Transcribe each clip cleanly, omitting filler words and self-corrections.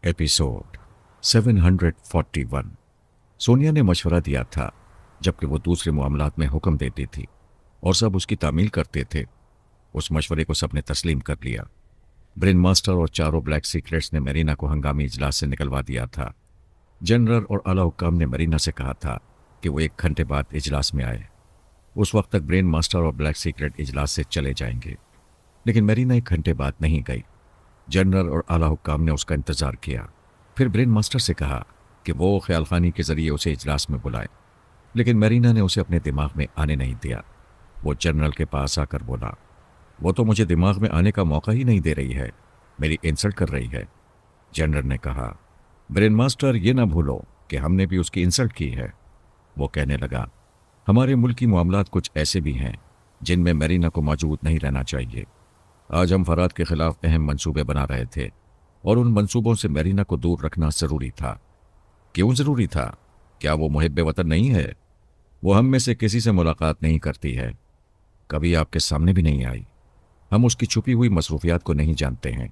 Episode 741। Sonia ने मशवरा दिया था, जबकि वो दूसरे मामलात में हुक्म देती थी और सब उसकी तामील करते थे। उस मशवरे को सबने तस्लीम कर लिया। ब्रेन मास्टर और चारों ब्लैक सीक्रेट्स ने मेरीना को हंगामी इजलास से निकलवा दिया था। जनरल और आला हुक्काम ने मेरीना से कहा था कि वो 1 घंटे बाद इजलास में आए। उस वक्त तक ब्रेन मास्टर और ब्लैक सीक्रेट इजलास से चले जाएंगे। लेकिन मेरीना 1 घंटे बाद नहीं गई। जनरल और आला हुक्काम ने उसका इंतजार किया। फिर ब्रेन मास्टर से कहा कि वो ख्याल खानी के जरिए उसे इजलास में बुलाए, लेकिन मेरीना ने उसे अपने दिमाग में आने नहीं दिया। वो जनरल के पास आकर बोला, वो तो मुझे दिमाग में आने का मौका ही नहीं दे रही है, मेरी इंसल्ट कर रही है। जनरल ने कहा, ब्रेन मास्टर, ये ना भूलो कि हमने भी उसकी इंसल्ट की है। वो कहने लगा, हमारे मुल्क की मामलात कुछ ऐसे भी हैं जिनमें मेरीना को मौजूद नहीं रहना चाहिए। आज हम फराद के खिलाफ अहम मंसूबे बना रहे थे और उन मंसूबों से मेरीना को दूर रखना जरूरी था। क्यों जरूरी था? क्या वो मुहिब्बे वतन नहीं है? वो हम में से किसी से मुलाकात नहीं करती है, कभी आपके सामने भी नहीं आई। हम उसकी छुपी हुई मसरूफियात को नहीं जानते हैं।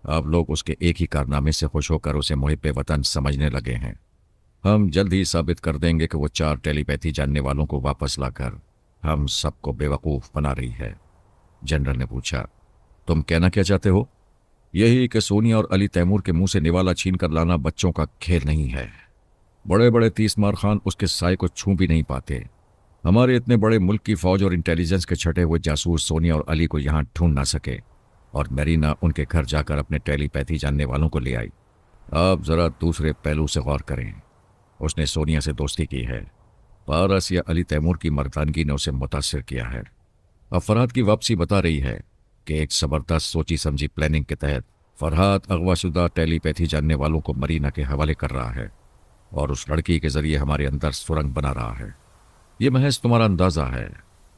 आप लोग उसके एक ही कारनामे से खुश होकर उसे मुहिब्बे वतन समझने लगे हैं। हम जल्द ही साबित कर देंगे कि वो 4 टेलीपैथी जानने वालों को वापस लाकर हम सबको बेवकूफ़ बना रही है। जनरल ने पूछा, तुम कहना क्या चाहते हो? यही कि सोनिया और अली तैमूर के मुंह से निवाला छीन कर लाना बच्चों का खेल नहीं है। बड़े बड़े तीसमार खान उसके साय को छू भी नहीं पाते। हमारे इतने बड़े मुल्क की फौज और इंटेलिजेंस के छटे हुए जासूस सोनिया और अली को यहाँ ढूंढ ना सके, और मेरीना उनके घर जाकर अपने टेलीपैथी जानने वालों को ले आई। आप जरा दूसरे पहलू से गौर करें। उसने सोनिया से दोस्ती की है। पारस या अली तैमूर की मर्दानगी ने उसे मुतासिर किया है। अब फरहाद की वापसी बता रही है कि एक ज़बरदस्त सोची समझी प्लानिंग के तहत फरहाद अगवाशुदा टेलीपैथी जानने वालों को मरीना के हवाले कर रहा है और उस लड़की के जरिए हमारे अंदर सुरंग बना रहा है। ये महज तुम्हारा अंदाज़ा है।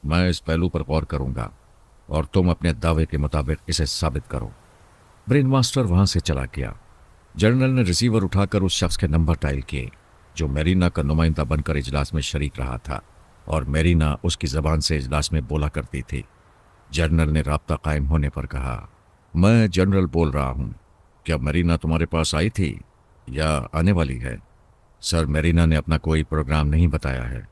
मैं इस पहलू पर गौर करूंगा और तुम अपने दावे के मुताबिक इसे साबित करो। ब्रेन मास्टर वहां से चला गया। जनरल ने रिसीवर उठाकर उस शख्स के नंबर डायल किए जो मेरीना का नुमाइंदा बनकर इजलास में शरीक रहा था, और मेरीना उसकी ज़बान से इजलास में बोला करती थी। जनरल ने राब्ता कायम होने पर कहा, मैं जनरल बोल रहा हूँ। क्या मेरीना तुम्हारे पास आई थी या आने वाली है? सर, मेरीना ने अपना कोई प्रोग्राम नहीं बताया है।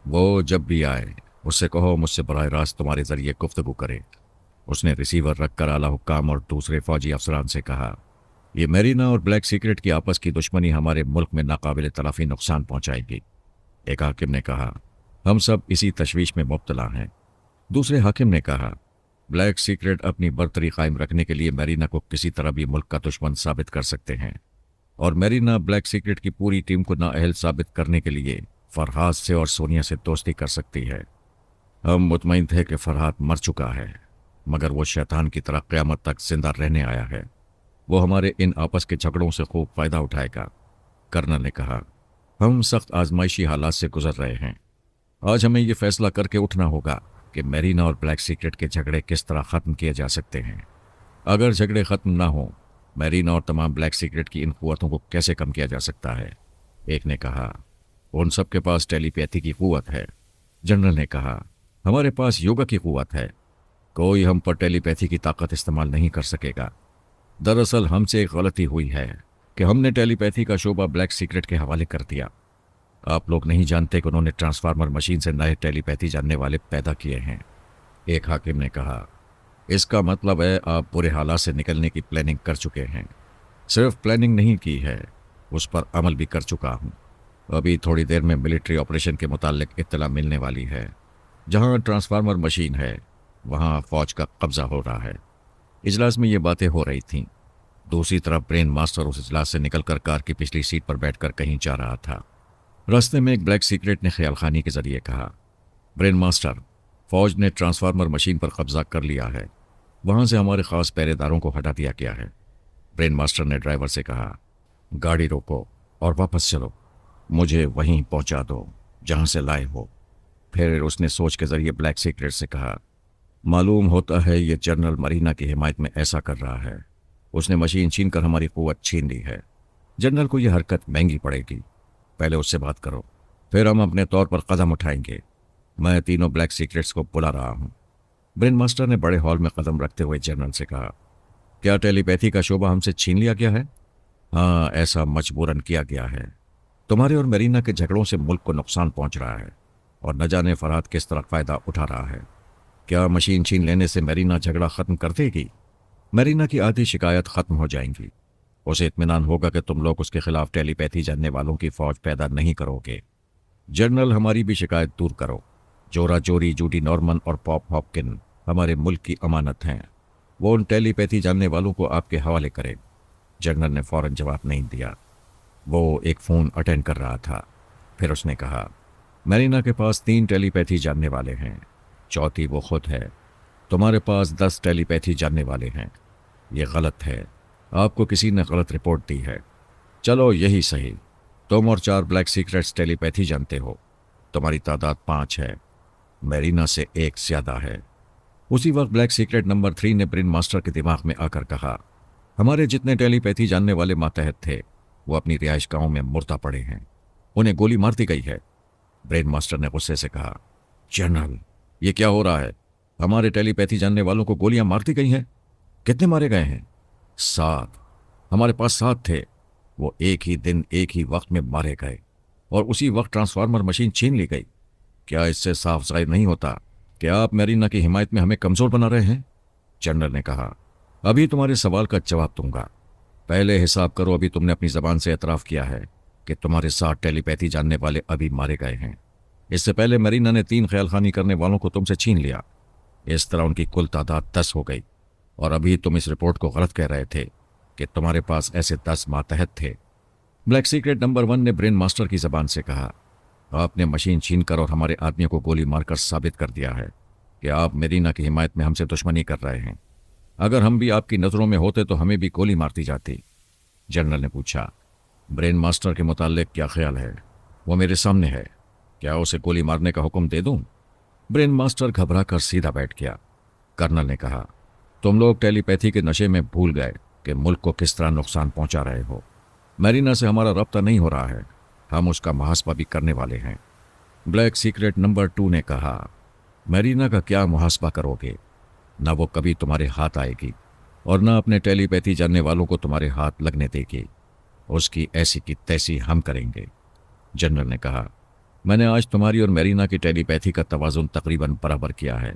वो जब भी आए उससे कहो मुझसे बराह रास्त तुम्हारे जरिए गुफ्तगू करे। उसने रिसीवर रखकर आला हुक्काम और दूसरे फौजी अफसरान से कहा, यह मेरीना और ब्लैक सीक्रेट की आपस की दुश्मनी हमारे मुल्क में नाकाबिल तलाफी नुकसान पहुंचाएगी। एक हाकिम ने कहा, हम सब इसी तशवीश में मुब्तला हैं। दूसरे हाकिम ने कहा, ब्लैक सीक्रेट अपनी बरतरी कायम रखने के लिए मेरीना को किसी तरह भी मुल्क का दुश्मन साबित कर सकते हैं, और मेरीना ब्लैक सीक्रेट की पूरी टीम को नाअहल साबित करने के लिए फरहाद से और सोनिया से दोस्ती कर सकती है। हम मुतमईन थे कि फरहाद मर चुका है, मगर वो शैतान की तरह क़यामत तक जिंदा रहने आया है। वो हमारे इन आपस के झगड़ों से खूब फ़ायदा उठाएगा। कर्नल ने कहा, हम सख्त आजमाइशी हालात से गुजर रहे हैं। आज हमें ये फैसला करके उठना होगा कि मेरीना और ब्लैक सीक्रेट के झगड़े किस तरह ख़त्म किए जा सकते हैं। अगर झगड़े ख़त्म ना हो, मेरीना और तमाम ब्लैक सीक्रेट की इन क़ुव्वतों को कैसे कम किया जा सकता है? एक ने कहा, उन सब के पास टेलीपैथी की क़ुव्वत है। जनरल ने कहा, हमारे पास योगा की क़ुव्वत है। कोई हम पर टेलीपैथी की ताकत इस्तेमाल नहीं कर सकेगा। दरअसल हमसे एक गलती हुई है कि हमने टेलीपैथी का शोबा ब्लैक सीक्रेट के हवाले कर दिया। आप लोग नहीं जानते कि उन्होंने ट्रांसफार्मर मशीन से नए टेलीपैथी जानने वाले पैदा किए हैं। एक हाकिम ने कहा, इसका मतलब है आप बुरे हालात से निकलने की प्लानिंग कर चुके हैं। सिर्फ प्लानिंग नहीं की है, उस पर अमल भी कर चुका हूँ। अभी थोड़ी देर में मिलिट्री ऑपरेशन के मुतालिक इत्तला मिलने वाली है। जहाँ ट्रांसफार्मर मशीन है वहाँ फौज का कब्जा हो रहा है। इजलास में ये बातें हो रही थीं। दूसरी तरफ ब्रेन मास्टर उस इजलास से निकलकर कार की पिछली सीट पर बैठकर कहीं जा रहा था। रास्ते में एक ब्लैक सीक्रेट ने ख्याल खानी के जरिए कहा, ब्रेन मास्टर, फौज ने ट्रांसफार्मर मशीन पर कब्जा कर लिया है। वहां से हमारे खास पहरेदारों को हटा दिया गया है। ब्रेन मास्टर ने ड्राइवर से कहा, गाड़ी रोको और वापस चलो, मुझे वहीं पहुंचा दो जहां से लाए हो। फिर उसने सोच के जरिए ब्लैक सीक्रेट से कहा, मालूम होता है ये जनरल मरीना की हिमायत में ऐसा कर रहा है। उसने मशीन छीन कर हमारी कुव्वत छीन ली है। जनरल को यह हरकत महंगी पड़ेगी। पहले उससे बात करो, फिर हम अपने तौर पर कदम उठाएंगे। मैं तीनों ब्लैक सीक्रेट्स को बुला रहा हूँ। ब्रेन मास्टर ने बड़े हॉल में कदम रखते हुए जनरल से कहा, क्या टेलीपैथी का शोबा हमसे छीन लिया गया है? हाँ, ऐसा मजबूरन किया गया है। तुम्हारे और मेरीना के झगड़ों से मुल्क को नुकसान पहुंच रहा है और न जाने फरहाद किस तरह फ़ायदा उठा रहा है। क्या मशीन छीन लेने से मेरीना झगड़ा ख़त्म कर देगी? मेरीना की आधी शिकायत ख़त्म हो जाएंगी। उसे इत्मीनान होगा कि तुम लोग उसके खिलाफ टेलीपैथी जानने वालों की फौज पैदा नहीं करोगे। जनरल, हमारी भी शिकायत दूर करो। जोरा जोरी, जूडी नॉर्मन और पॉप हॉपकिन हमारे मुल्क की अमानत हैं। वो उन टेलीपैथी जानने वालों को आपके हवाले करें। जनरल ने फौरन जवाब नहीं दिया। वो एक फ़ोन अटेंड कर रहा था। फिर उसने कहा, मेरीना के पास 3 टेलीपैथी जानने वाले हैं, चौथी वो खुद है। तुम्हारे पास 10 टेलीपैथी जानने वाले हैं। ये गलत है। आपको किसी ने गलत रिपोर्ट दी है। चलो यही सही, तुम और 4 ब्लैक सीक्रेट्स टेलीपैथी जानते हो। तुम्हारी तादाद 5 है। मेरीना से 1 ज्यादा है। उसी वक्त ब्लैक सीक्रेट नंबर 3 ने ब्रेन मास्टर के दिमाग में आकर कहा, हमारे जितने टेलीपैथी जानने वाले मातहत थे वो अपनी रिहाइश गांव में मुर्दा पड़े हैं। उन्हें गोली मार दी गई है। ब्रेन मास्टर ने गुस्से से कहा, जनरल, ये क्या हो रहा है? हमारे टेलीपैथी जानने वालों को गोलियां मार दी गई हैं। कितने मारे गए हैं? 7। हमारे पास 7 थे। वो एक ही दिन एक ही वक्त में मारे गए और उसी वक्त ट्रांसफार्मर मशीन छीन ली गई। क्या इससे साफ जाहिर नहीं होता कि आप मेरीना की हिमायत में हमें कमजोर बना रहे हैं? जनरल ने कहा, अभी तुम्हारे सवाल का जवाब दूंगा। पहले हिसाब करो, अभी तुमने अपनी जबान से एतराफ़ किया है कि तुम्हारे 7 टेलीपैथी जानने वाले अभी मारे गए हैं। इससे पहले मेरीना ने 3 ख्यालखानी करने वालों को तुमसे छीन लिया। इस तरह उनकी कुल तादाद 10 हो गई। और अभी तुम इस रिपोर्ट को गलत कह रहे थे कि तुम्हारे पास ऐसे 10 मातहत थे। ब्लैक सीक्रेट नंबर 1 ने ब्रेन मास्टर की जबान से कहा, आपने मशीन छीन कर और हमारे आदमियों को गोली मारकर साबित कर दिया है कि आप मेरीना की हिमायत में हमसे दुश्मनी कर रहे हैं। अगर हम भी आपकी नज़रों में होते तो हमें भी गोली मार दी जाती। जनरल ने पूछा, ब्रेन मास्टर के मुताल्लिक क्या ख्याल है? वो मेरे सामने है। क्या उसे गोली मारने का हुक्म दे दूं? ब्रेन मास्टर घबरा कर सीधा बैठ गया। कर्नल ने कहा, तुम लोग टेलीपैथी के नशे में भूल गए कि मुल्क को किस तरह नुकसान पहुंचा रहे हो। मेरीना से हमारा रब्ता नहीं हो रहा है। हम उसका मुहासबा भी करने वाले हैं। ब्लैक सीक्रेट नंबर 2 ने कहा, मेरीना का क्या मुहासबा करोगे? ना वो कभी तुम्हारे हाथ आएगी और ना अपने टेलीपैथी जानने वालों को तुम्हारे हाथ लगने देगी। उसकी ऐसी की तैसी हम करेंगे। जनरल ने कहा, मैंने आज तुम्हारी और मेरीना की टेलीपैथी का तवाजुन तकरीबन बराबर किया है।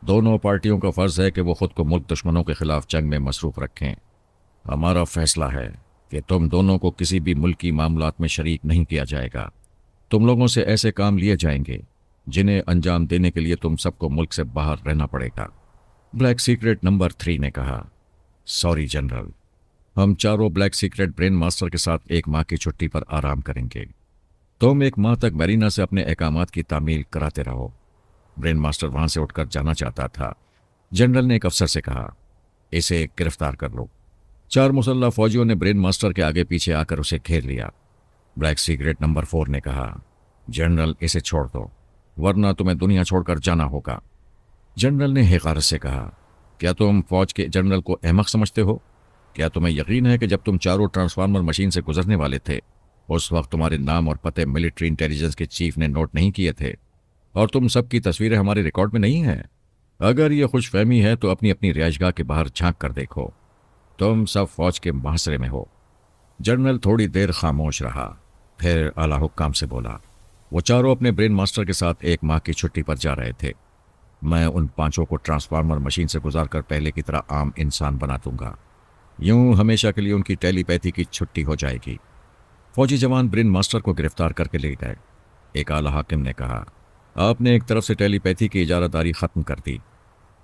दोनों पार्टियों का फर्ज है कि वो खुद को मुल्क दुश्मनों के खिलाफ जंग में मसरूफ रखें। हमारा फैसला है कि तुम दोनों को किसी भी मुल्की मामलात में शरीक नहीं किया जाएगा। तुम लोगों से ऐसे काम लिए जाएंगे जिन्हें अंजाम देने के लिए तुम सबको मुल्क से बाहर रहना पड़ेगा। ब्लैक सीक्रेट नंबर 3 ने कहा, सॉरी जनरल, हम चारों ब्लैक सीक्रेट ब्रेन मास्टर के साथ 1 माह की छुट्टी पर आराम करेंगे। तुम 1 माह तक मेरीना से अपने अहकामात की तामील कराते रहो। ब्रेन मास्टर वहां से उठकर जाना चाहता था। जनरल ने एक अफसर से कहा, इसे गिरफ्तार कर लो। 4 मुसल्लह फौजियों ने ब्रेन मास्टर के आगे पीछे आकर उसे घेर लिया। ब्लैक सीक्रेट नंबर 4 ने कहा, जनरल, इसे छोड़ दो वरना तुम्हें दुनिया छोड़कर जाना होगा। जनरल ने हिकारत से कहा, क्या तुम फौज के जनरल को अहमक समझते हो? क्या तुम्हें यकीन है कि जब तुम चारों ट्रांसफार्मर मशीन से गुजरने वाले थे उस वक्त तुम्हारे नाम और पते मिलिट्री इंटेलिजेंस के चीफ ने नोट नहीं किए थे और तुम सबकी तस्वीरें हमारे रिकॉर्ड में नहीं हैं? अगर यह खुशफहमी है तो अपनी अपनी रिहाइशगाह के बाहर झांक कर देखो। तुम सब फौज के मुहासरे में हो। जनरल थोड़ी देर खामोश रहा, फिर आला हुक्काम से बोला, वो चारों अपने ब्रेन मास्टर के साथ 1 माह की छुट्टी पर जा रहे थे। मैं उन 5 को ट्रांसफार्मर मशीन से गुजार कर पहले की तरह आम इंसान बना दूंगा। यूं हमेशा के लिए उनकी टेलीपैथी की छुट्टी हो जाएगी। फौजी जवान ब्रेन मास्टर को गिरफ्तार करके ले गए। एक आला हाकिम ने कहा, आपने एक तरफ से टेलीपैथी की इजारादारी ख़त्म कर दी,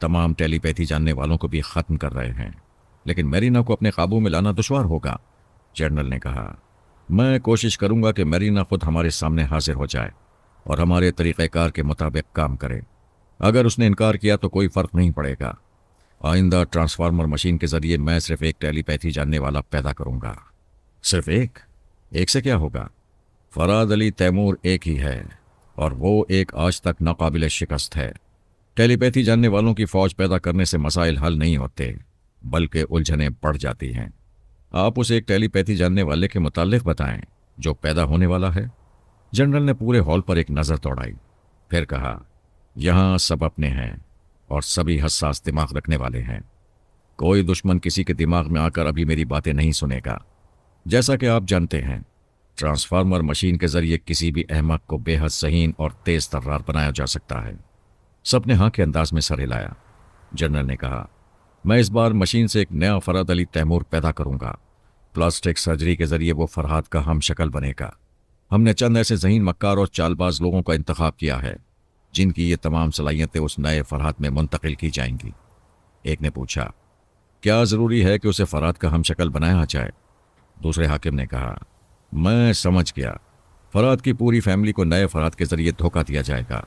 तमाम टेलीपैथी जानने वालों को भी ख़त्म कर रहे हैं, लेकिन मेरीना को अपने काबू में लाना दुश्वार होगा। जनरल ने कहा, मैं कोशिश करूंगा कि मेरीना खुद हमारे सामने हाजिर हो जाए और हमारे तरीक़ेकार के मुताबिक काम करे। अगर उसने इनकार किया तो कोई फ़र्क नहीं पड़ेगा। आइंदा ट्रांसफार्मर मशीन के ज़रिए मैं सिर्फ एक टेलीपैथी जानने वाला पैदा करूंगा। सिर्फ एक? एक से क्या होगा? फराद अली तैमूर एक ही है और वो एक आज तक नाकाबिल शिकस्त है। टेलीपैथी जानने वालों की फ़ौज पैदा करने से मसाइल हल नहीं होते बल्कि उलझनें बढ़ जाती हैं। आप उसे एक टेलीपैथी जानने वाले के मुताल्लिक बताएं जो पैदा होने वाला है। जनरल ने पूरे हॉल पर एक नज़र दौड़ाई, फिर कहा, यहाँ सब अपने हैं और सभी हसास दिमाग रखने वाले हैं। कोई दुश्मन किसी के दिमाग में आकर अभी मेरी बातें नहीं सुनेगा। जैसा कि आप जानते हैं, ट्रांसफार्मर मशीन के जरिए किसी भी अहमक को बेहद सहीन और तेज तर्रार बनाया जा सकता है। सबने हाँ के अंदाज में सर हिलाया। जनरल ने कहा, मैं इस बार मशीन से एक नया फरहत अली तैमूर पैदा करूंगा। प्लास्टिक सर्जरी के जरिए वो फरहाद का हम शक्ल बनेगा। हमने चंद ऐसे जहीन मक्कार और चालबाज लोगों का इंतखाब किया है जिनकी ये तमाम सलाहियतें उस नए फरहाद में मुंतकिल की जाएंगी। एक ने पूछा, क्या ज़रूरी है कि उसे फरहाद का हम शक्ल बनाया जाए? दूसरे हाकिम ने कहा, मैं समझ गया। फरहाद की पूरी फैमिली को नए फरहाद के जरिए धोखा दिया जाएगा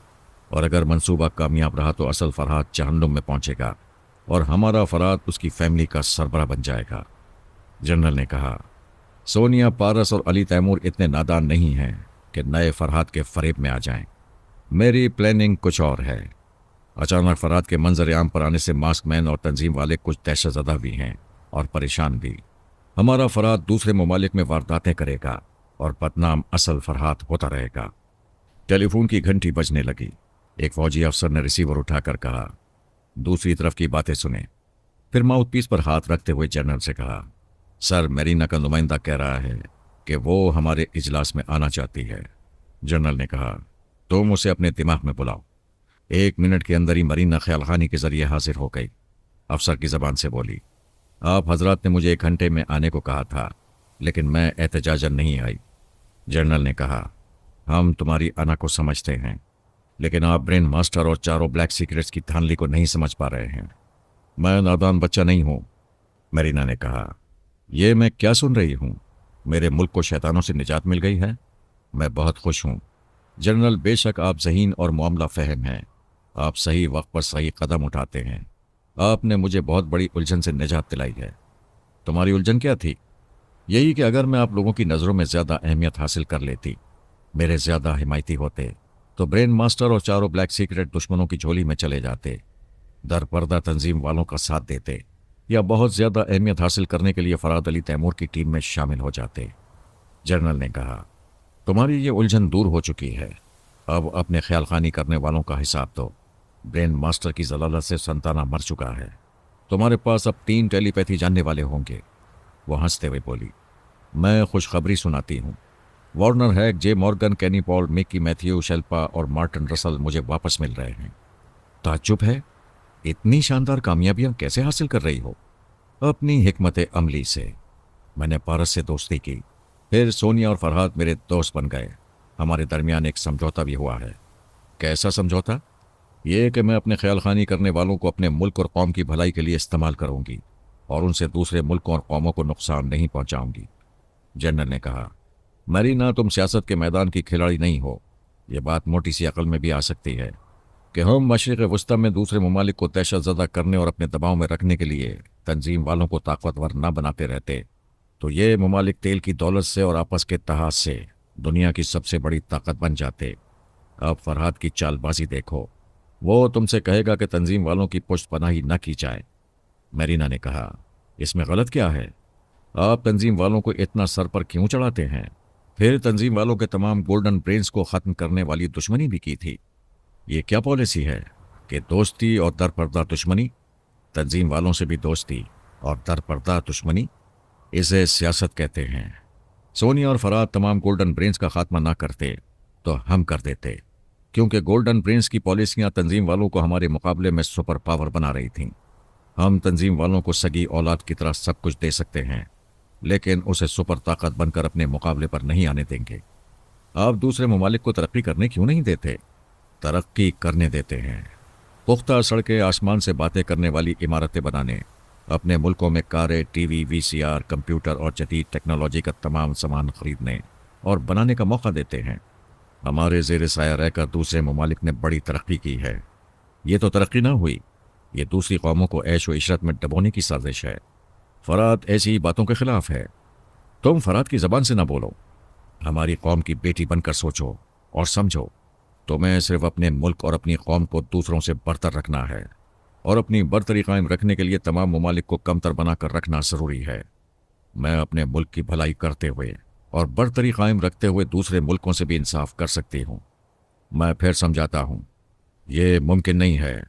और अगर मंसूबा कामयाब रहा तो असल फरहाद जहन्नुम में पहुंचेगा और हमारा फरहाद उसकी फैमिली का सरबरा बन जाएगा। जनरल ने कहा, सोनिया, पारस और अली तैमूर इतने नादान नहीं हैं कि नए फरहाद के फरेब में आ जाएं। मेरी प्लानिंग कुछ और है। अचानक फरहाद के मंजर आम पर आने से मास्क मैन और तंजीम वाले कुछ दहशतज़दा भी हैं और परेशान भी। हमारा फरहाद दूसरे ममालिक में वारदातें करेगा और बदनाम असल फरहाद होता रहेगा। टेलीफोन की घंटी बजने लगी। एक फौजी अफसर ने रिसीवर उठाकर कहा, दूसरी तरफ की बातें सुने। फिर माउथपीस पर हाथ रखते हुए जनरल से कहा, सर, मेरीना का नुमाइंदा कह रहा है कि वो हमारे इजलास में आना चाहती है। जनरल ने कहा, तुम उसे अपने दिमाग में बुलाओ। 1 मिनट के अंदर ही मरीना ख्यालखानी के जरिए हाजिर हो गई। अफसर की जबान से बोली, आप हजरात ने मुझे 1 घंटे में आने को कहा था, लेकिन मैं एहतजाजन नहीं आई। जनरल ने कहा, हम तुम्हारी अना को समझते हैं, लेकिन आप ब्रेन मास्टर और चारों ब्लैक सीक्रेट्स की धानली को नहीं समझ पा रहे हैं। मैं नादान बच्चा नहीं हूं। मरीना ने कहा, यह मैं क्या सुन रही हूं? मेरे मुल्क को शैतानों से निजात मिल गई है। मैं बहुत खुश हूं। जनरल, बेशक आप ज़हीन और मामला फ़हम हैं। आप सही वक्त पर सही कदम उठाते हैं। आपने मुझे बहुत बड़ी उलझन से निजात दिलाई है। तुम्हारी उलझन क्या थी? यही कि अगर मैं आप लोगों की नज़रों में ज़्यादा अहमियत हासिल कर लेती, मेरे ज़्यादा हिमायती होते, तो ब्रेन मास्टर और चारों ब्लैक सीक्रेट दुश्मनों की झोली में चले जाते, दर पर्दा तंजीम वालों का साथ देते, या बहुत ज़्यादा अहमियत हासिल करने के लिए फरहाद अली तैमूर की टीम में शामिल हो जाते। जनरल ने कहा, तुम्हारी ये उलझन दूर हो चुकी है। अब अपने ख्याल खानी करने वालों का हिसाब दो। ब्रेन मास्टर की जलालत से संताना मर चुका है। तुम्हारे पास अब 3 टेलीपैथी जानने वाले होंगे। वो हंसते हुए बोली, मैं खुशखबरी सुनाती हूँ। वार्नर हैक, जे मॉर्गन, केनी पॉल, मिकी मैथ्यू, शेल्पा और मार्टिन रसल मुझे वापस मिल रहे हैं। ताज्जुब है, इतनी शानदार कामयाबियां कैसे हासिल कर रही हो? अपनी हिकमत अमली से। मैंने पारस से दोस्ती की, फिर सोनिया और फरहाद मेरे दोस्त बन गए। हमारे दरमियान एक समझौता भी हुआ है। कैसा समझौता? ये कि मैं अपने ख्याल खानी करने वालों को अपने मुल्क और कौम की भलाई के लिए इस्तेमाल करूंगी और उनसे दूसरे मुल्कों और कौमों को नुकसान नहीं पहुंचाऊंगी। जनरल ने कहा, मरीना, तुम सियासत के मैदान की खिलाड़ी नहीं हो। ये बात मोटी सी अकल में भी आ सकती है कि हम मशरिक़ वस्ता में दूसरे ममालिक को दहशतज़दा करने और अपने दबाव में रखने के लिए तंजीम वालों को ताकतवर न बनाते रहते, तो ये ममालिक तेल की दौलत से और आपस के इत्तेहाद से दुनिया की सबसे बड़ी ताकत बन जाते। अब फरहाद की चालबाजी देखो। वो तुमसे कहेगा कि तंजीम वालों की पुष्टपनाही न की जाए। मरीना ने कहा, इसमें गलत क्या है? आप तंजीम वालों को इतना सर पर क्यों चढ़ाते हैं? फिर तंजीम वालों के तमाम गोल्डन ब्रेन्स को ख़त्म करने वाली दुश्मनी भी की थी। ये क्या पॉलिसी है कि दोस्ती और दरपर्दा दुश्मनी? तंजीम वालों से भी दोस्ती और दरपर्दा दुश्मनी, इसे सियासत कहते हैं। सोनिया और फरहाद तमाम गोल्डन ब्रेन्स का खात्मा ना करते तो हम कर देते, क्योंकि गोल्डन ब्रेन्स की पॉलिसियां तंजीम वालों को हमारे मुकाबले में सुपर पावर बना रही थीं। हम तंजीम वालों को सगी औलाद की तरह सब कुछ दे सकते हैं, लेकिन उसे सुपर ताकत बनकर अपने मुकाबले पर नहीं आने देंगे। आप दूसरे ममालिक को तरक्की करने क्यों नहीं देते? तरक्की करने देते हैं। पुख्ता सड़कें, आसमान से बातें करने वाली इमारतें बनाने, अपने मुल्कों में कारें, टीवी, वीसीआर, कंप्यूटर और जदीद टेक्नोलॉजी का तमाम सामान खरीदने और बनाने का मौका देते हैं। हमारे ज़ेर साया रहकर दूसरे ममालिक ने बड़ी तरक्की की है। ये तो तरक्की ना हुई, ये दूसरी कौमों को ऐश व इशरत में डबोने की साजिश है। फरहाद ऐसी बातों के खिलाफ है। तुम फरहाद की ज़बान से ना बोलो। हमारी कौम की बेटी बनकर सोचो और समझो। तुम्हें सिर्फ अपने मुल्क और अपनी कौम को दूसरों से बरतर रखना है, और अपनी बरतरी कायम रखने के लिए तमाम ममालिक को कमतर बनाकर रखना ज़रूरी है। मैं अपने मुल्क की भलाई करते हुए और बरतरी कायम रखते हुए दूसरे मुल्कों से भी इंसाफ कर सकती हूँ। मैं फिर समझाता हूँ, ये मुमकिन नहीं है।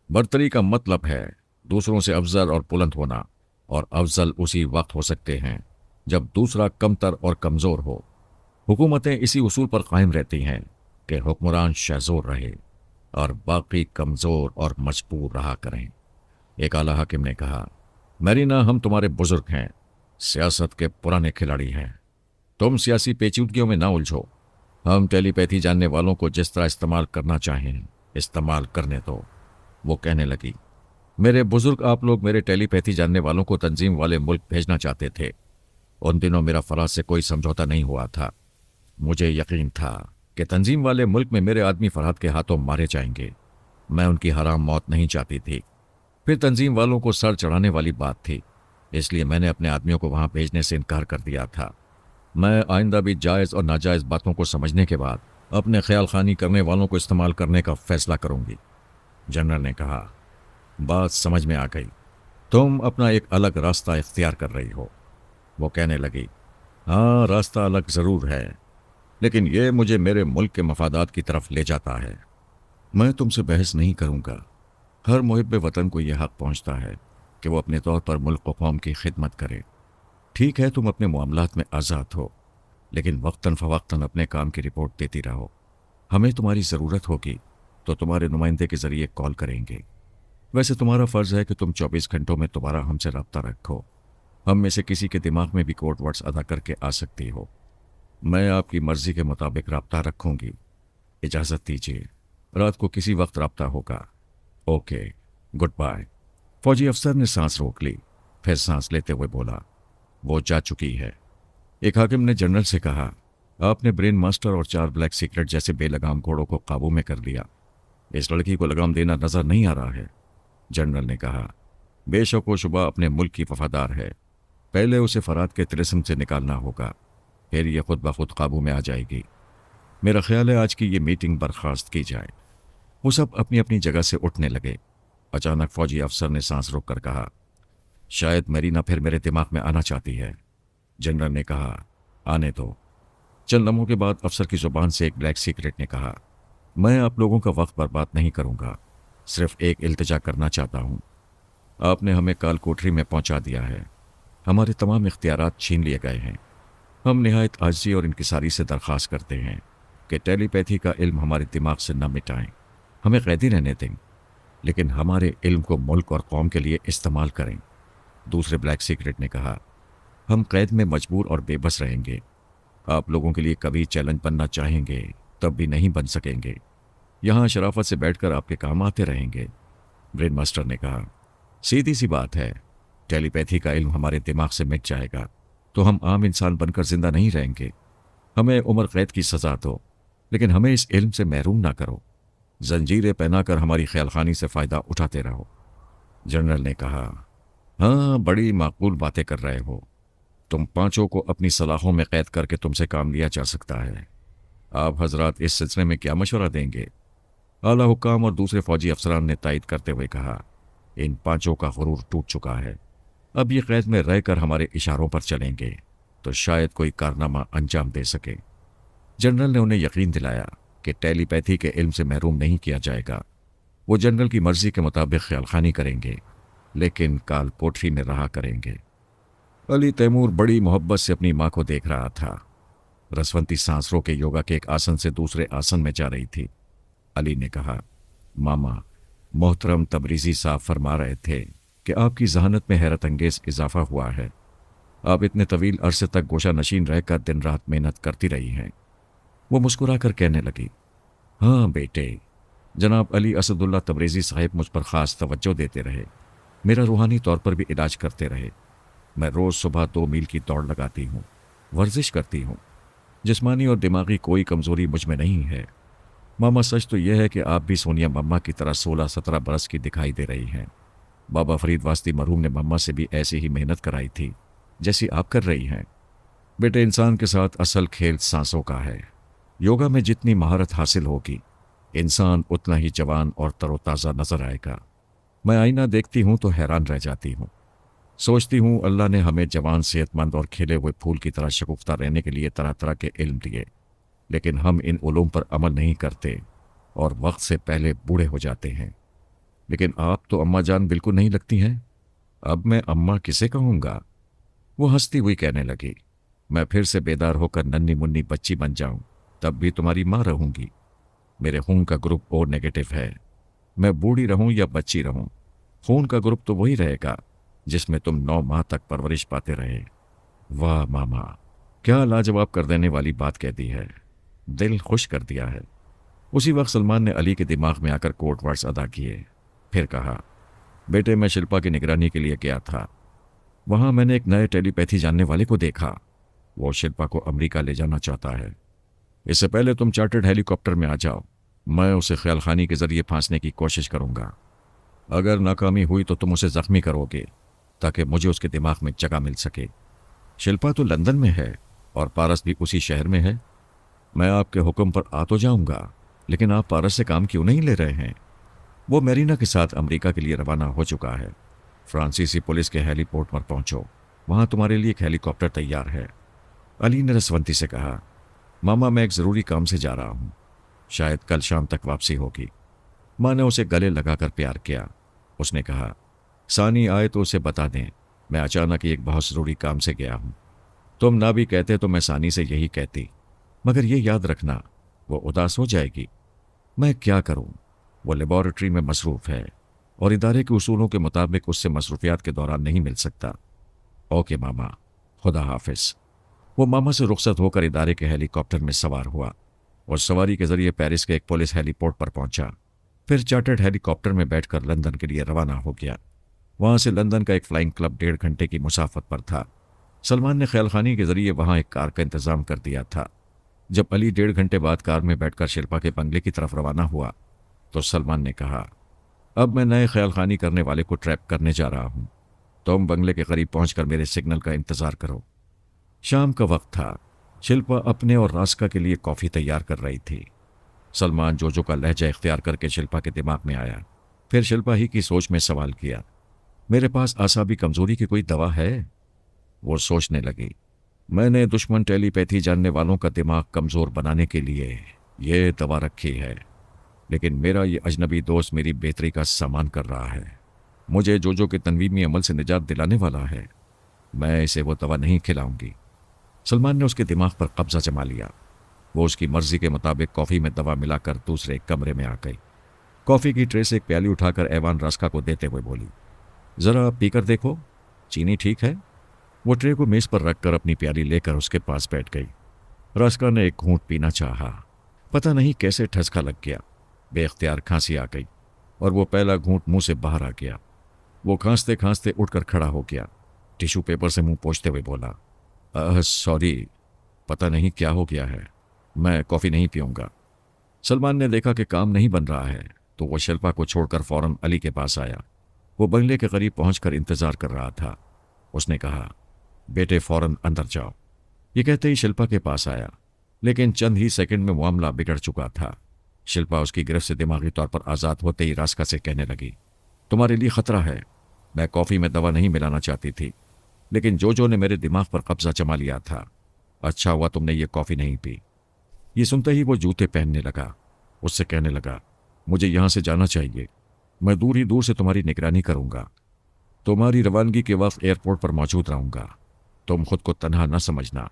बरतरी का मतलब है दूसरों से अफजल और बुलंद होना, और अफजल उसी वक्त हो सकते हैं जब दूसरा कमतर और कमज़ोर हो। हुकूमतें इसी उसूल पर कायम रहती हैं कि हुक्मरान शहजोर रहे और बाकी कमज़ोर और मजबूर रहा करें। एक आला हाकिम ने कहा, मैरीना, हम तुम्हारे बुजुर्ग हैं, सियासत के पुराने खिलाड़ी हैं। तुम सियासी पेचीदगियों में ना उलझो। हम टेलीपैथी जानने वालों को जिस तरह इस्तेमाल करना चाहें इस्तेमाल करने दो। वो कहने लगी, मेरे बुजुर्ग आप लोग मेरे टेलीपैथी जानने वालों को तंजीम वाले मुल्क भेजना चाहते थे। उन दिनों मेरा फराज से कोई समझौता नहीं हुआ था। मुझे यकीन था कि तंजीम वाले मुल्क में मेरे आदमी फरहाद के हाथों मारे जाएंगे। मैं उनकी हराम मौत नहीं चाहती थी। फिर तंजीम वालों को सर चढ़ाने वाली बात थी, इसलिए मैंने अपने आदमियों को वहां भेजने से इनकार कर दिया था। मैं आइंदा भी जायज़ और नाजायज़ बातों को समझने के बाद अपने ख्याल खानी करने वालों को इस्तेमाल करने का फैसला करूंगी। जनरल ने कहा, बात समझ में आ गई। तुम अपना एक अलग रास्ता इख्तियार कर रही हो। वो कहने लगी, हाँ, रास्ता अलग ज़रूर है, लेकिन यह मुझे मेरे मुल्क के मफादात की तरफ ले जाता है। मैं तुमसे बहस नहीं करूंगा। हर मुहिब वतन को यह हक पहुंचता है कि वो अपने तौर पर मुल्क व कौम की खिदमत करे। ठीक है, तुम अपने मामलात में आज़ाद हो, लेकिन वक्तन फ़वक्तन अपने काम की रिपोर्ट देती रहो। हमें तुम्हारी ज़रूरत होगी तो तुम्हारे नुमाइंदे के ज़रिए कॉल करेंगे। वैसे तुम्हारा फ़र्ज़ है कि तुम 24 घंटों में दोबारा हमसे रब्ता रखो। हम में से किसी के दिमाग में भी कोड वर्ड्स अदा करके आ सकती हो। मैं आपकी मर्ज़ी के मुताबिक रब्ता रखूंगी। इजाज़त दीजिए, रात को किसी वक्त रब्ता होगा। Okay, goodbye. फौजी अफसर ने सांस रोक ली, फिर सांस लेते हुए बोला, वो जा चुकी है। एक हाकिम ने जनरल से कहा, आपने ब्रेन मास्टर और 4 ब्लैक सीक्रेट जैसे बेलगाम घोड़ों को काबू में कर लिया। इस लड़की को लगाम देना नजर नहीं आ रहा है। जनरल ने कहा, बेशक वो शुबा अपने मुल्क की वफादार है। पहले उसे फराद के तिलिस्म से निकालना होगा, फिर यह खुद ब खुद काबू में आ जाएगी। मेरा ख्याल है आज की ये मीटिंग बर्खास्त की जाए। वो सब अपनी अपनी जगह से उठने लगे। अचानक फौजी अफसर ने सांस रोक कर कहा, शायद मरीना फिर मेरे दिमाग में आना चाहती है। जनरल ने कहा, आने दो। चंद लम्हों के बाद अफसर की जुबान से एक ब्लैक सीक्रेट ने कहा, मैं आप लोगों का वक्त बर्बाद नहीं करूंगा, सिर्फ एक इल्तिजा करना चाहता हूं। आपने हमें काल कोठरी में पहुंचा दिया है। हमारे तमाम इख्तियारात छीन लिए गए हैं। हम निहायत आजिज़ी और इनकिसारी से दरख्वास्त करते हैं कि टेलीपैथी का इल्म हमारे दिमाग से न मिटाएं। हमें कैदी रहने दें, लेकिन हमारे इल्म को मुल्क और कौम के लिए इस्तेमाल करें। दूसरे ब्लैक सीक्रेट ने कहा, हम कैद में मजबूर और बेबस रहेंगे। आप लोगों के लिए कभी चैलेंज बनना चाहेंगे तब भी नहीं बन सकेंगे। यहाँ शराफत से बैठकर आपके काम आते रहेंगे। ब्रेन मास्टर ने कहा, सीधी सी बात है, टेलीपैथी का इल्म हमारे दिमाग से मिट जाएगा तो हम आम इंसान बनकर जिंदा नहीं रहेंगे। हमें उम्र कैद की सजा दो, लेकिन हमें इस इल्म से महरूम ना करो। जंजीरें पहनाकर हमारी ख्यालखानी से फ़ायदा उठाते रहो। जनरल ने कहा, हाँ, बड़ी माकूल बातें कर रहे हो। तुम पांचों को अपनी सलाहों में कैद करके तुमसे काम लिया जा सकता है। आप हजरात इस सिलसिले में क्या मशवरा देंगे? आला हुक्काम और दूसरे फौजी अफसरान ने तायद करते हुए कहा, इन पांचों का गुरूर टूट चुका है। अब ये कैद में रहकर हमारे इशारों पर चलेंगे तो शायद कोई कारनामा अंजाम दे सके। जनरल ने उन्हें यकीन दिलाया कि टेलीपैथी के इल्म से महरूम नहीं किया जाएगा। वो जनरल की मर्जी के मुताबिक ख्यालखानी करेंगे, लेकिन काल कोठरी में रहा करेंगे। अली तैमूर बड़ी मोहब्बत से अपनी माँ को देख रहा था। रसवंती सांस रोके योगा के एक आसन से दूसरे आसन में जा रही थी। अली ने कहा, मामा, मोहतरम तबरीजी साहब फरमा रहे थे कि आपकी जहानत में हैरत अंगेज इजाफा हुआ है। आप इतने तवील अरसे तक गोशा नशीन रहकर दिन रात मेहनत करती रही हैं। वो मुस्कुराकर कहने लगी, हाँ बेटे, जनाब अली असदुल्ला तबरेज़ी साहिब मुझ पर ख़ास तवज्जो देते रहे। मेरा रूहानी तौर पर भी इलाज करते रहे। मैं रोज़ सुबह 2 मील की दौड़ लगाती हूँ, वर्जिश करती हूँ। जिस्मानी और दिमागी कोई कमज़ोरी मुझ में नहीं है। मामा, सच तो यह है कि आप भी सोनिया मम्मा की तरह 16-17 बरस की दिखाई दे रही हैं। बाबा फरीद वास्ती मरहूम ने मम्मा से भी ऐसी ही मेहनत कराई थी जैसी आप कर रही हैं। बेटे, इंसान के साथ असल खेल सांसों का है। योगा में जितनी महारत हासिल होगी, इंसान उतना ही जवान और तरोताज़ा नजर आएगा। मैं आईना देखती हूँ तो हैरान रह जाती हूँ। सोचती हूँ अल्लाह ने हमें जवान, सेहतमंद और खिले हुए फूल की तरह शगुफ्ता रहने के लिए तरह तरह के इल्म दिए, लेकिन हम इन उलूम पर अमल नहीं करते और वक्त से पहले बूढ़े हो जाते हैं। लेकिन आप तो अम्मा जान बिल्कुल नहीं लगती हैं। अब मैं अम्मा किसे कहूँगा? वो हंसती हुई कहने लगी, मैं फिर से बेदार होकर नन्ही मुन्नी बच्ची बन जाऊं तब भी तुम्हारी मां रहूंगी। मेरे खून का ग्रुप ओ नेगेटिव है। मैं बूढ़ी रहूं या बच्ची रहूं, खून का ग्रुप तो वही रहेगा जिसमें तुम 9 माह तक परवरिश पाते रहे। वाह मामा, क्या लाजवाब कर देने वाली बात कह दी है। दिल खुश कर दिया है। उसी वक्त सलमान ने अली के दिमाग में आकर कोड वर्ड्स अदा किए। फिर कहा, बेटे मैं शिल्पा की निगरानी के लिए गया था। वहां मैंने एक नए टेलीपैथी जानने वाले को देखा। वो शिल्पा को अमेरिका ले जाना चाहता है। इससे पहले तुम चार्टर्ड हेलीकॉप्टर में आ जाओ। मैं उसे ख्याल खानी के जरिए फांसने की कोशिश करूंगा। अगर नाकामी हुई तो तुम उसे जख्मी करोगे ताकि मुझे उसके दिमाग में जगह मिल सके। शिल्पा तो लंदन में है और पारस भी उसी शहर में है। मैं आपके हुक्म पर आ तो जाऊंगा, लेकिन आप पारस से काम क्यों नहीं ले रहे हैं? वो मेरीना के साथ अमेरिका के लिए रवाना हो चुका है। फ्रांसीसी पुलिस के हेलीपोर्ट पर पहुंचो, वहां तुम्हारे लिए एक हेलीकॉप्टर तैयार है। अली ने रसवंती से कहा, मामा मैं एक ज़रूरी काम से जा रहा हूं, शायद कल शाम तक वापसी होगी। माँ ने उसे गले लगाकर प्यार किया। उसने कहा, सानी आए तो उसे बता दें मैं अचानक एक बहुत ज़रूरी काम से गया हूं। तुम ना भी कहते तो मैं सानी से यही कहती, मगर ये याद रखना वो उदास हो जाएगी। मैं क्या करूं, वो लेबॉरेटरी में मसरूफ़ है और इदारे के उसूलों के मुताबिक उससे मसरूफियात के दौरान नहीं मिल सकता। ओके मामा, खुदा हाफिज। वो मामा से रुखसत होकर इदारे के हेलीकॉप्टर में सवार हुआ और सवारी के जरिए पेरिस के एक पुलिस हेलीपोर्ट पर पहुंचा। फिर चार्टर्ड हेलीकॉप्टर में बैठकर लंदन के लिए रवाना हो गया। वहां से लंदन का एक फ्लाइंग क्लब 1.5 घंटे की मुसाफत पर था। सलमान ने ख्यालखानी के जरिए वहां एक कार का इंतजाम कर दिया था। जब अली 1.5 घंटे बाद कार में बैठकर शिल्पा के बंगले की तरफ रवाना हुआ तो सलमान ने कहा, अब मैं नए ख्यालखानी करने वाले को ट्रैप करने जा रहा हूं। तुम बंगले के करीब पहुंचकर मेरे सिग्नल का इंतजार करो। शाम का वक्त था। शिल्पा अपने और रास्का के लिए कॉफ़ी तैयार कर रही थी। सलमान जोजो का लहजा इख्तियार करके शिल्पा के दिमाग में आया। फिर शिल्पा ही की सोच में सवाल किया, मेरे पास आसाबी कमजोरी की कोई दवा है? वो सोचने लगी, मैंने दुश्मन टेलीपैथी जानने वालों का दिमाग कमज़ोर बनाने के लिए ये दवा रखी है, लेकिन मेरा ये अजनबी दोस्त मेरी बेहतरी का सामान कर रहा है। मुझे जोजो के तनवीमी अमल से निजात दिलाने वाला है। मैं इसे वो दवा नहीं खिलाऊंगी। सलमान ने उसके दिमाग पर कब्जा जमा लिया। वो उसकी मर्जी के मुताबिक कॉफ़ी में दवा मिलाकर दूसरे कमरे में आ गई। कॉफ़ी की ट्रे से एक प्याली उठाकर ऐवान रास्का को देते हुए बोली, ज़रा पीकर देखो, चीनी ठीक है? वो ट्रे को मेज़ पर रखकर अपनी प्याली लेकर उसके पास बैठ गई। रास्का ने एक घूंट पीना चाहा। पता नहीं कैसे ठसका लग गया। बेख्तियार खांसी आ गई और वो पहला घूंट मुंह से बाहर आ गया। वो खांसते खांसते उठकर खड़ा हो गया। टिश्यू पेपर से मुंह पोंछते हुए बोला, सॉरी, पता नहीं क्या हो गया है, मैं कॉफ़ी नहीं पीऊँगा। सलमान ने देखा कि काम नहीं बन रहा है तो वो शिल्पा को छोड़कर फौरन अली के पास आया। वो बंगले के करीब पहुंचकर इंतजार कर रहा था। उसने कहा, बेटे फौरन अंदर जाओ। ये कहते ही शिल्पा के पास आया, लेकिन चंद ही सेकंड में मामला बिगड़ चुका था। शिल्पा उसकी गिरफ्त से दिमागी तौर पर आज़ाद होते ही रास्का से कहने लगी, तुम्हारे लिए खतरा है। मैं कॉफ़ी में दवा नहीं मिलाना चाहती थी, लेकिन जोजो ने मेरे दिमाग पर कब्जा जमा लिया था। अच्छा हुआ तुमने ये कॉफ़ी नहीं पी। ये सुनते ही वो जूते पहनने लगा। उससे कहने लगा, मुझे यहाँ से जाना चाहिए। मैं दूर ही दूर से तुम्हारी निगरानी करूँगा। तुम्हारी रवानगी के वक्त एयरपोर्ट पर मौजूद रहूँगा। तुम खुद को तन्हा न समझना।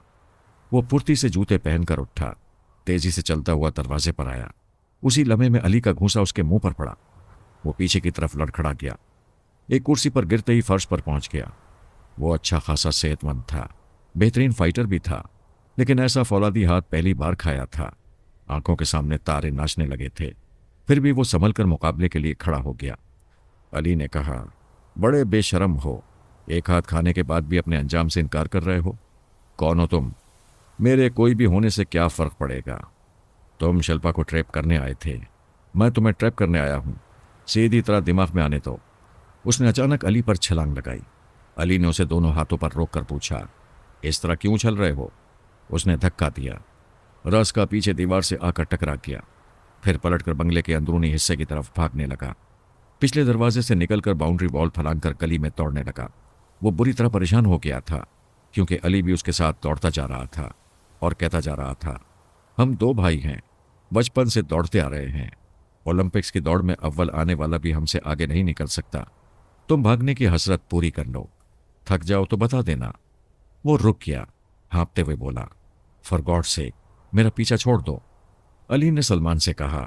वो फुर्ती से जूते पहनकर उठा, तेजी से चलता हुआ दरवाजे पर आया। उसी लम्हे में अली का घूंसा उसके मुंह पर पड़ा। वो पीछे की तरफ लड़खड़ा गया। एक कुर्सी पर गिरते ही फर्श पर पहुंच गया। वो अच्छा खासा सेहतमंद था, बेहतरीन फाइटर भी था, लेकिन ऐसा फौलादी हाथ पहली बार खाया था। आंखों के सामने तारे नाचने लगे थे। फिर भी वो संभल कर मुकाबले के लिए खड़ा हो गया। अली ने कहा, बड़े बेशरम हो, एक हाथ खाने के बाद भी अपने अंजाम से इनकार कर रहे हो। कौन हो तुम? मेरे कोई भी होने से क्या फ़र्क पड़ेगा? तुम शिल्पा को ट्रैप करने आए थे। मैं तुम्हें ट्रैप करने आया हूँ। सीधी तरह दिमाग में आने दो। उसने अचानक अली पर छलांग लगाई। अली ने उसे दोनों हाथों पर रोक कर पूछा, इस तरह क्यों उछल रहे हो? उसने धक्का दिया। रास्का पीछे दीवार से आकर टकरा गया। फिर पलटकर बंगले के अंदरूनी हिस्से की तरफ भागने लगा। पिछले दरवाजे से निकलकर बाउंड्री वॉल फलांग कर गली में दौड़ने लगा। वो बुरी तरह परेशान हो गया था, क्योंकि अली भी उसके साथ दौड़ता जा रहा था और कहता जा रहा था, हम 2 भाई हैं, बचपन से दौड़ते आ रहे हैं। ओलंपिक्स की दौड़ में अव्वल आने वाला भी हमसे आगे नहीं निकल सकता। तुम भागने की हसरत पूरी कर लो। थक जाओ तो बता देना। वो रुक गया, हाँफते हुए बोला, फॉर गॉड सेक, मेरा पीछा छोड़ दो। अली ने सलमान से कहा,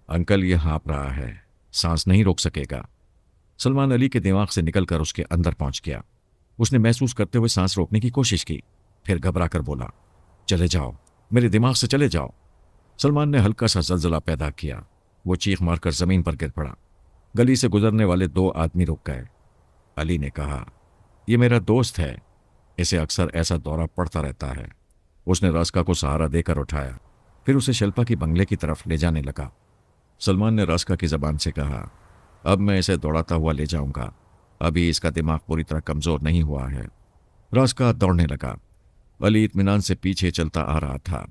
अंकल ये हाँफ रहा है, सांस नहीं रोक सकेगा। सलमान अली के दिमाग से निकलकर उसके अंदर पहुंच गया। उसने महसूस करते हुए सांस रोकने की कोशिश की, फिर घबरा कर बोला, चले जाओ, मेरे दिमाग से चले जाओ। सलमान ने हल्का सा जलजला पैदा किया। वो चीख मारकर जमीन पर गिर पड़ा। गली से गुजरने वाले दो आदमी रुक गए। अली ने कहा, यह मेरा दोस्त है, इसे अक्सर ऐसा दौरा पड़ता रहता है। उसने रास्का को सहारा देकर उठाया, फिर उसे शिल्पा की बंगले की तरफ ले जाने लगा। सलमान ने रास्का की जबान से कहा, अब मैं इसे दौड़ाता हुआ ले जाऊंगा, अभी इसका दिमाग पूरी तरह कमजोर नहीं हुआ है। रास्का दौड़ने लगा। अली इत्मीनान से पीछे चलता आ रहा था।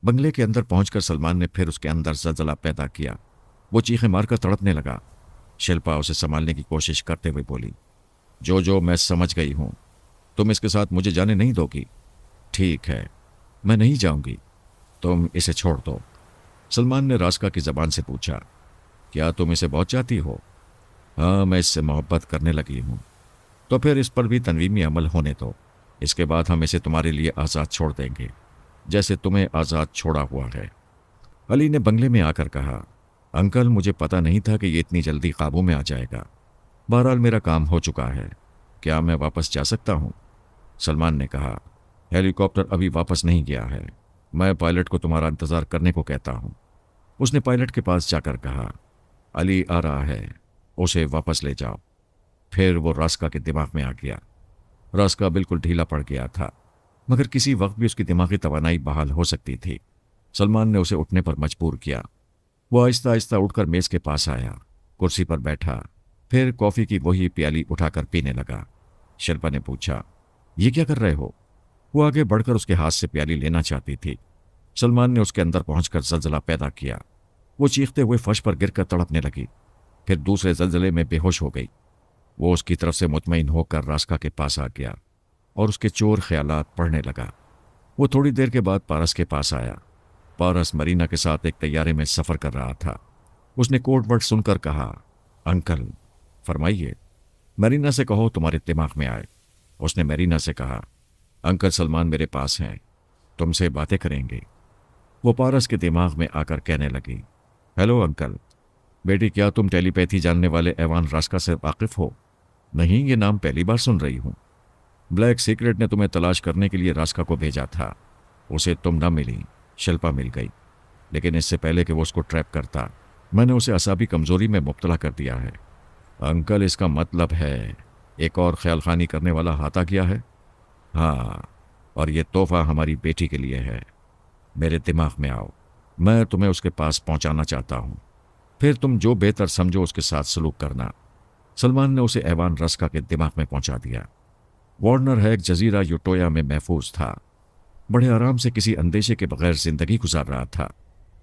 बंगले के अंदर पहुंचकर सलमान ने फिर उसके अंदर जलजला पैदा किया। वो चीखें मारकर तड़पने लगा। शिल्पा उसे संभालने की कोशिश करते हुए बोली, जो मैं समझ गई हूं, तुम इसके साथ मुझे जाने नहीं दोगी। ठीक है, मैं नहीं जाऊंगी, तुम इसे छोड़ दो। सलमान ने रास्का की जबान से पूछा, क्या तुम इसे बहुत चाहती हो? हाँ, मैं इससे मोहब्बत करने लगी हूं। तो फिर इस पर भी तनवीमी अमल होने दो। इसके बाद हम इसे तुम्हारे लिए आज़ाद छोड़ देंगे, जैसे तुम्हें आज़ाद छोड़ा हुआ है। अली ने बंगले में आकर कहा, अंकल मुझे पता नहीं था कि ये इतनी जल्दी काबू में आ जाएगा। बहरहाल मेरा काम हो चुका है, क्या मैं वापस जा सकता हूँ? सलमान ने कहा, हेलीकॉप्टर अभी वापस नहीं गया है, मैं पायलट को तुम्हारा इंतज़ार करने को कहता हूँ। उसने पायलट के पास जाकर कहा, अली आ रहा है, उसे वापस ले जाओ। फिर वो रास्का के दिमाग में आ गया। रास्का बिल्कुल ढीला पड़ गया था, मगर किसी वक्त भी उसकी दिमागी तवानाई बहाल हो सकती थी। सलमान ने उसे उठने पर मजबूर किया। वो आहिस्ता आहिस्ता उठकर मेज़ के पास आया, कुर्सी पर बैठा, फिर कॉफ़ी की वही प्याली उठाकर पीने लगा। शिल्पा ने पूछा, ये क्या कर रहे हो? वो आगे बढ़कर उसके हाथ से प्याली लेना चाहती थी। सलमान ने उसके अंदर पहुंचकर जलजला पैदा किया। वो चीखते हुए फर्श पर गिरकर तड़पने लगी, फिर दूसरे जलजले में बेहोश हो गई। वो उसकी तरफ से मुतमईन होकर रास्का के पास आ गया और उसके चोर ख्यालात पढ़ने लगा। वो थोड़ी देर के बाद पारस के पास आया। पारस मरीना के साथ एक तैयारे में सफ़र कर रहा था। उसने कोड वर्ड सुनकर कहा, अंकल फरमाइए। मरीना से कहो तुम्हारे दिमाग में आए। उसने मरीना से कहा, अंकल सलमान मेरे पास हैं, तुमसे बातें करेंगे। वो पारस के दिमाग में आकर कहने लगी, हेलो अंकल। बेटी, क्या तुम टेलीपैथी जानने वाले एवान रास्का से वाकिफ हो? नहीं, ये नाम पहली बार सुन रही हूँ। ब्लैक सीक्रेट ने तुम्हें तलाश करने के लिए रास्का को भेजा था। उसे तुम न मिली, शिल्पा मिल गई, लेकिन इससे पहले कि वो उसको ट्रैप करता, मैंने उसे असाबी कमजोरी में मुब्तला कर दिया है। अंकल इसका मतलब है एक और ख्याल खानी करने वाला हाथ आ गया है। हाँ, और ये तोहफा हमारी बेटी के लिए है। मेरे दिमाग में आओ, मैं तुम्हें उसके पास पहुंचाना चाहता हूँ, फिर तुम जो बेहतर समझो उसके साथ सलूक करना। सलमान ने उसे ऐवान रस्का के दिमाग में पहुंचा दिया। वार्नर हैक जजीरा यूटोया में महफूज था। बड़े आराम से किसी अंदेशे के बगैर जिंदगी गुजार रहा था।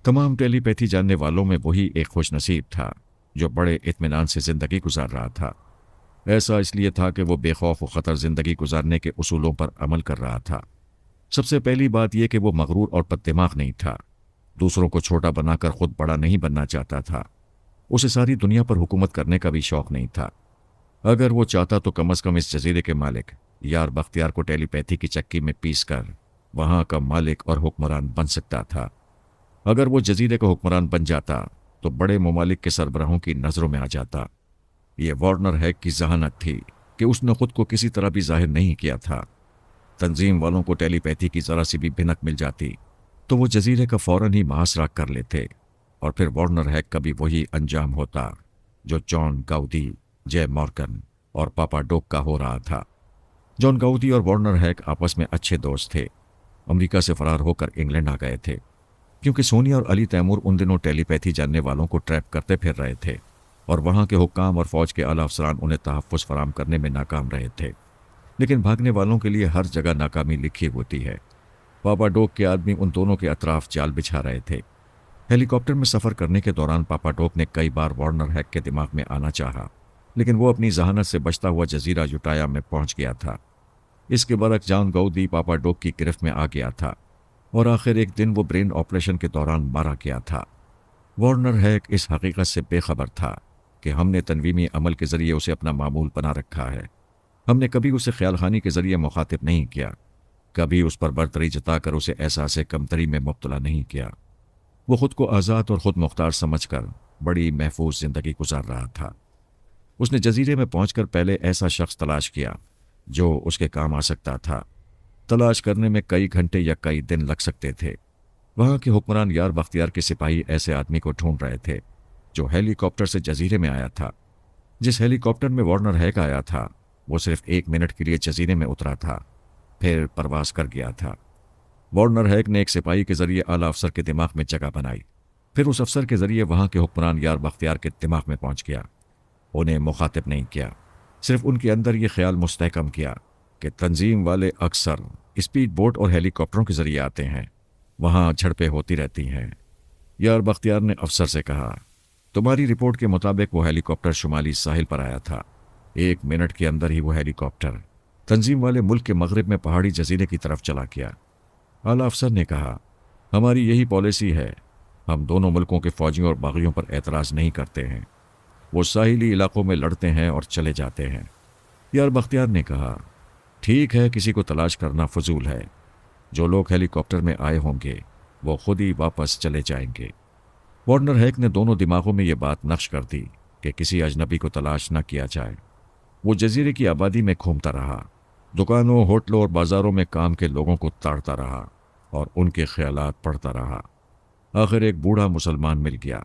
तमाम टेलीपैथी जानने वालों में वही एक खुशनसीब था जो बड़े इत्मीनान से जिंदगी गुजार रहा था। ऐसा इसलिए था कि वो बेखौफ व ख़तर जिंदगी गुजारने के उसूलों पर अमल कर रहा था। सबसे पहली बात यह कि वो मगरूर और बददिमाग नहीं था। दूसरों को छोटा बनाकर खुद बड़ा नहीं बनना चाहता था। उसे सारी दुनिया पर हुकूमत करने का भी शौक नहीं था। अगर वो चाहता तो कम अज़ कम इस जजीरे के मालिक यार बख्तियार को टेलीपैथी की चक्की में पीस कर वहाँ का मालिक और हुक्मरान बन सकता था। अगर वो जजीरे का हुक्मरान बन जाता तो बड़े ममालिक के सरबराहों की नज़रों में आ जाता। ये वार्नर हैक की जहानत थी कि उसने खुद को किसी तरह भी जाहिर नहीं किया था। तंजीम वालों को टेलीपैथी की ज़रा सी भी भिनक मिल जाती तो वो जजीरे का फ़ौरन ही मुहासरा कर लेते और फिर वार्नर हैक का भी वही अंजाम होता जो जॉन गाउदी, जे मॉर्गन और पापा डोक का हो रहा था। जॉन गाउदी और वार्नर हैक आपस में अच्छे दोस्त थे। अमेरिका से फरार होकर इंग्लैंड आ गए थे क्योंकि सोनिया और अली तैमूर उन दिनों टेलीपैथी जानने वालों को ट्रैप करते फिर रहे थे और वहाँ के हुक्काम और फौज के आला अफसरान उन्हें तहफ़्फ़ुज़ फराम करने में नाकाम रहे थे। लेकिन भागने वालों के लिए हर जगह नाकामी लिखी होती है। पापा डोक के आदमी उन दोनों के अतराफ जाल बिछा रहे थे। हेलीकॉप्टर में सफ़र करने के दौरान पापा डोक ने कई बार वार्नर हैक के दिमाग में आना चाहा, लेकिन वो अपनी जहानत से बचता हुआ जजीरा यूटाया में पहुंच गया था। इसके बरक्स जॉन गाउदी पापा डोक की गिरफ्त में आ गया था और आखिर एक दिन वो ब्रेन ऑपरेशन के दौरान मारा गया था। वार्नर हैक इस हकीकत से बेखबर था कि हमने तनवीमी अमल के ज़रिए उसे अपना मामूल बना रखा है। हमने कभी उसे ख्यालखानी के जरिए मुखातिब नहीं किया, कभी उस पर बरतरी जताकर उसे एहसास कमतरी में मुब्तला नहीं किया। वो खुद को आज़ाद और खुद मुख्तार समझकर बड़ी महफूज जिंदगी गुजार रहा था। उसने जजीरे में पहुंचकर पहले ऐसा शख्स तलाश किया जो उसके काम आ सकता था। तलाश करने में कई घंटे या कई दिन लग सकते थे। वहां के हुक्मरान यार बख्तियार के सिपाही ऐसे आदमी को ढूंढ रहे थे जो हेलीकॉप्टर से जजीरे में आया था। जिस हेलीकॉप्टर में वार्नर हैग आया था वो सिर्फ 1 मिनट के लिए जजीरे में उतरा था, फिर परवास कर गया था। वार्नर हैग ने एक सिपाही के जरिए आला अफसर के दिमाग में जगह बनाई, फिर उस अफसर के जरिए वहां के हुक्मरान यार बख्तियार के दिमाग में पहुंच गया। उन्हें मुखातिब नहीं किया, सिर्फ उनके अंदर ये ख्याल मुस्तहकम किया कि तंजीम वाले अक्सर स्पीड बोट और हेलीकॉप्टरों के जरिए आते हैं, वहां झड़पें होती रहती हैं। यार बख्तियार ने अफसर से कहा, तुम्हारी रिपोर्ट के मुताबिक वो हेलीकॉप्टर शुमाली साहिल पर आया था। 1 मिनट के अंदर ही वो हेलीकॉप्टर तंजीम वाले मुल्क के मगरिब में पहाड़ी जजीरे की तरफ चला गया। आला अफसर ने कहा, हमारी यही पॉलिसी है, हम दोनों मुल्कों के फौजियों और बागियों पर एतराज़ नहीं करते हैं। वो साहिली इलाकों में लड़ते हैं और चले जाते हैं। यार बख्तियार ने कहा, ठीक है, किसी को तलाश करना फजूल है। जो लोग हेलीकॉप्टर में आए होंगे वो खुद ही वापस चले जाएंगे। वार्नर हैग ने दोनों दिमागों में ये बात नक्श कर दी कि किसी अजनबी को तलाश न किया जाए। वो जजीरे की आबादी में घूमता रहा, दुकानों, होटलों और बाजारों में काम के लोगों को ताड़ता रहा और उनके ख्यालात पढ़ता रहा। आखिर एक बूढ़ा मुसलमान मिल गया।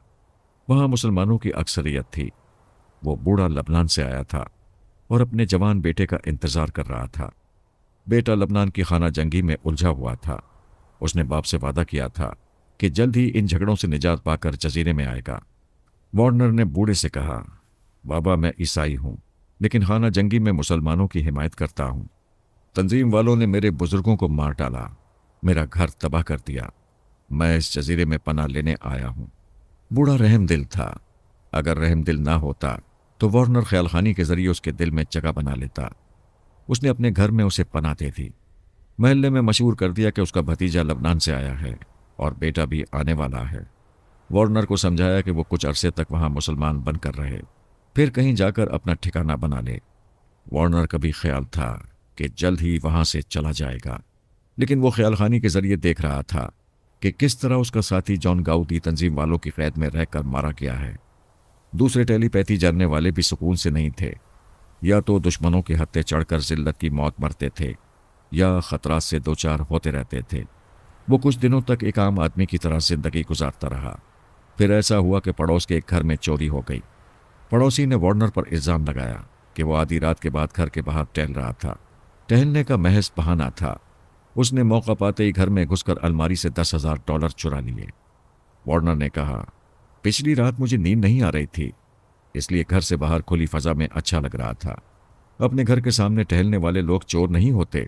वहाँ मुसलमानों की अक्सरियत थी। वो बूढ़ा लबनान से आया था और अपने जवान बेटे का इंतज़ार कर रहा था। बेटा लबनान की खाना जंगी में उलझा हुआ था। उसने बाप से वादा किया था कि जल्द ही इन झगड़ों से निजात पाकर जजीरे में आएगा। वार्नर ने बूढ़े से कहा, बाबा मैं ईसाई हूँ, लेकिन खाना जंगी में मुसलमानों की हिमायत करता हूँ। तंजीम वालों ने मेरे बुजुर्गों को मार डाला, मेरा घर तबाह कर दिया। मैं इस जजीरे में पनाह लेने आया हूँ। बूढ़ा रहम दिल था। अगर रहम दिल ना होता तो वार्नर ख्यालखानी के जरिए उसके दिल में जगह बना लेता। उसने अपने घर में उसे पनाह दे दी। महल्ले में मशहूर कर दिया कि उसका भतीजा लबनान से आया है और बेटा भी आने वाला है। वार्नर को समझाया कि वो कुछ अरसे तक वहां मुसलमान बनकर रहे, फिर कहीं जाकर अपना ठिकाना बना ले। वार्नर का भी ख्याल था कि जल्द ही वहां से चला जाएगा, लेकिन वो ख्यालखानी के जरिए देख रहा था कि किस तरह उसका साथी जॉन गाउदी तंजीम वालों की कैद में रहकर मारा गया है। दूसरे टेलीपैथी जानने वाले भी सुकून से नहीं थे। या तो दुश्मनों के हत्थे चढ़कर जिल्लत की मौत मरते थे या खतरात से दो चार होते रहते थे। वो कुछ दिनों तक एक आम आदमी की तरह जिंदगी गुजारता रहा। फिर ऐसा हुआ कि पड़ोस के एक घर में चोरी हो गई। पड़ोसी ने वार्नर पर इल्ज़ाम लगाया कि वो आधी रात के बाद घर के बाहर टहल रहा था। टहलने का महज बहाना था। उसने मौका पाते ही घर में घुसकर अलमारी से $10,000 चुरा लिए। वार्नर ने कहा, पिछली रात मुझे नींद नहीं आ रही थी, इसलिए घर से बाहर खुली फजा में अच्छा लग रहा था। अपने घर के सामने टहलने वाले लोग चोर नहीं होते।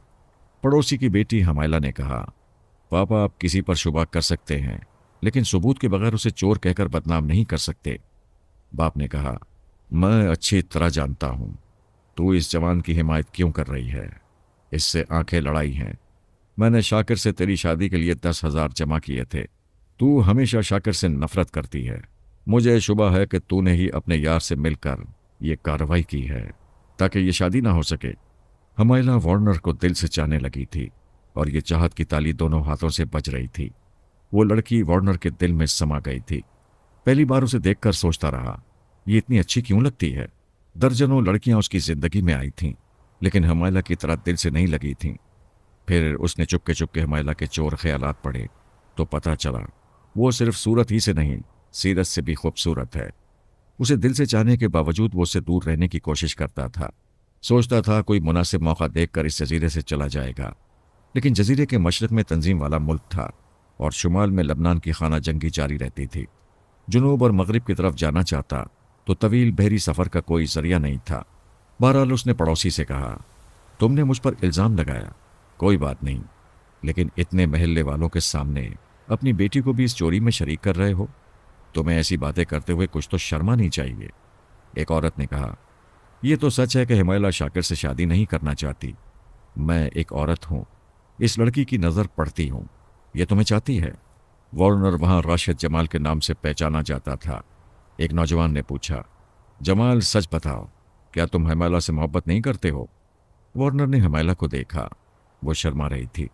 पड़ोसी की बेटी हमायला ने कहा, पापा आप किसी पर शुबा कर सकते हैं, लेकिन सबूत के बगैर उसे चोर कहकर बदनाम नहीं कर सकते। बाप ने कहा, मैं अच्छी तरह जानता हूं तू इस जवान की हिमायत क्यों कर रही है। इससे आंखें लड़ाई हैं। मैंने शाकिर से तेरी शादी के लिए 10,000 जमा किए थे। तू हमेशा शाकिर से नफरत करती है। मुझे शुबा है कि तूने ही अपने यार से मिलकर ये कार्रवाई की है ताकि ये शादी ना हो सके। हमायला वार्नर को दिल से चाहने लगी थी और ये चाहत की ताली दोनों हाथों से बज रही थी। वो लड़की वार्नर के दिल में समा गई थी। पहली बार उसे देखकर सोचता रहा, ये इतनी अच्छी क्यों लगती है। दर्जनों लड़कियां उसकी जिंदगी में आई थीं, लेकिन हमायला की तरह दिल से नहीं लगी थीं। फिर उसने चुपके चुपके हमायला के चोर ख्यालात पढ़े तो पता चला वो सिर्फ सूरत ही से नहीं, सीरत से भी खूबसूरत है। उसे दिल से चाहने के बावजूद वो उससे दूर रहने की कोशिश करता था। सोचता था कोई मुनासिब मौका देखकर इस जजीरे से चला जाएगा, लेकिन जजीरे के मशरक में तंजीम वाला मुल्क था और शुमाल में लबनान की खाना जंगी जारी रहती थी। जुनूब और मगरिब की तरफ जाना चाहता तो तवील बहरी सफ़र का कोई जरिया नहीं था। बहरहाल उसने पड़ोसी से कहा, तुमने मुझ पर इल्ज़ाम लगाया, कोई बात नहीं, लेकिन इतने महल्ले वालों के सामने अपनी बेटी को भी इस चोरी में शरीक कर रहे हो। तुम्हें ऐसी बातें करते हुए कुछ तो शर्म आनी चाहिए। एक औरत ने कहा, यह तो सच है कि हिमायला शाकिर से शादी नहीं करना चाहती। मैं एक औरत हूँ, इस लड़की की नज़र पड़ती हूँ। यह तुम्हें चाहती है। वार्नर वहाँ राशिद जमाल के नाम से पहचाना जाता था। एक नौजवान ने पूछा, जमाल सच बताओ, क्या तुम हिमायला से मोहब्बत नहीं करते हो। वार्नर ने हमायला को देखा। वो शर्मा रही थी।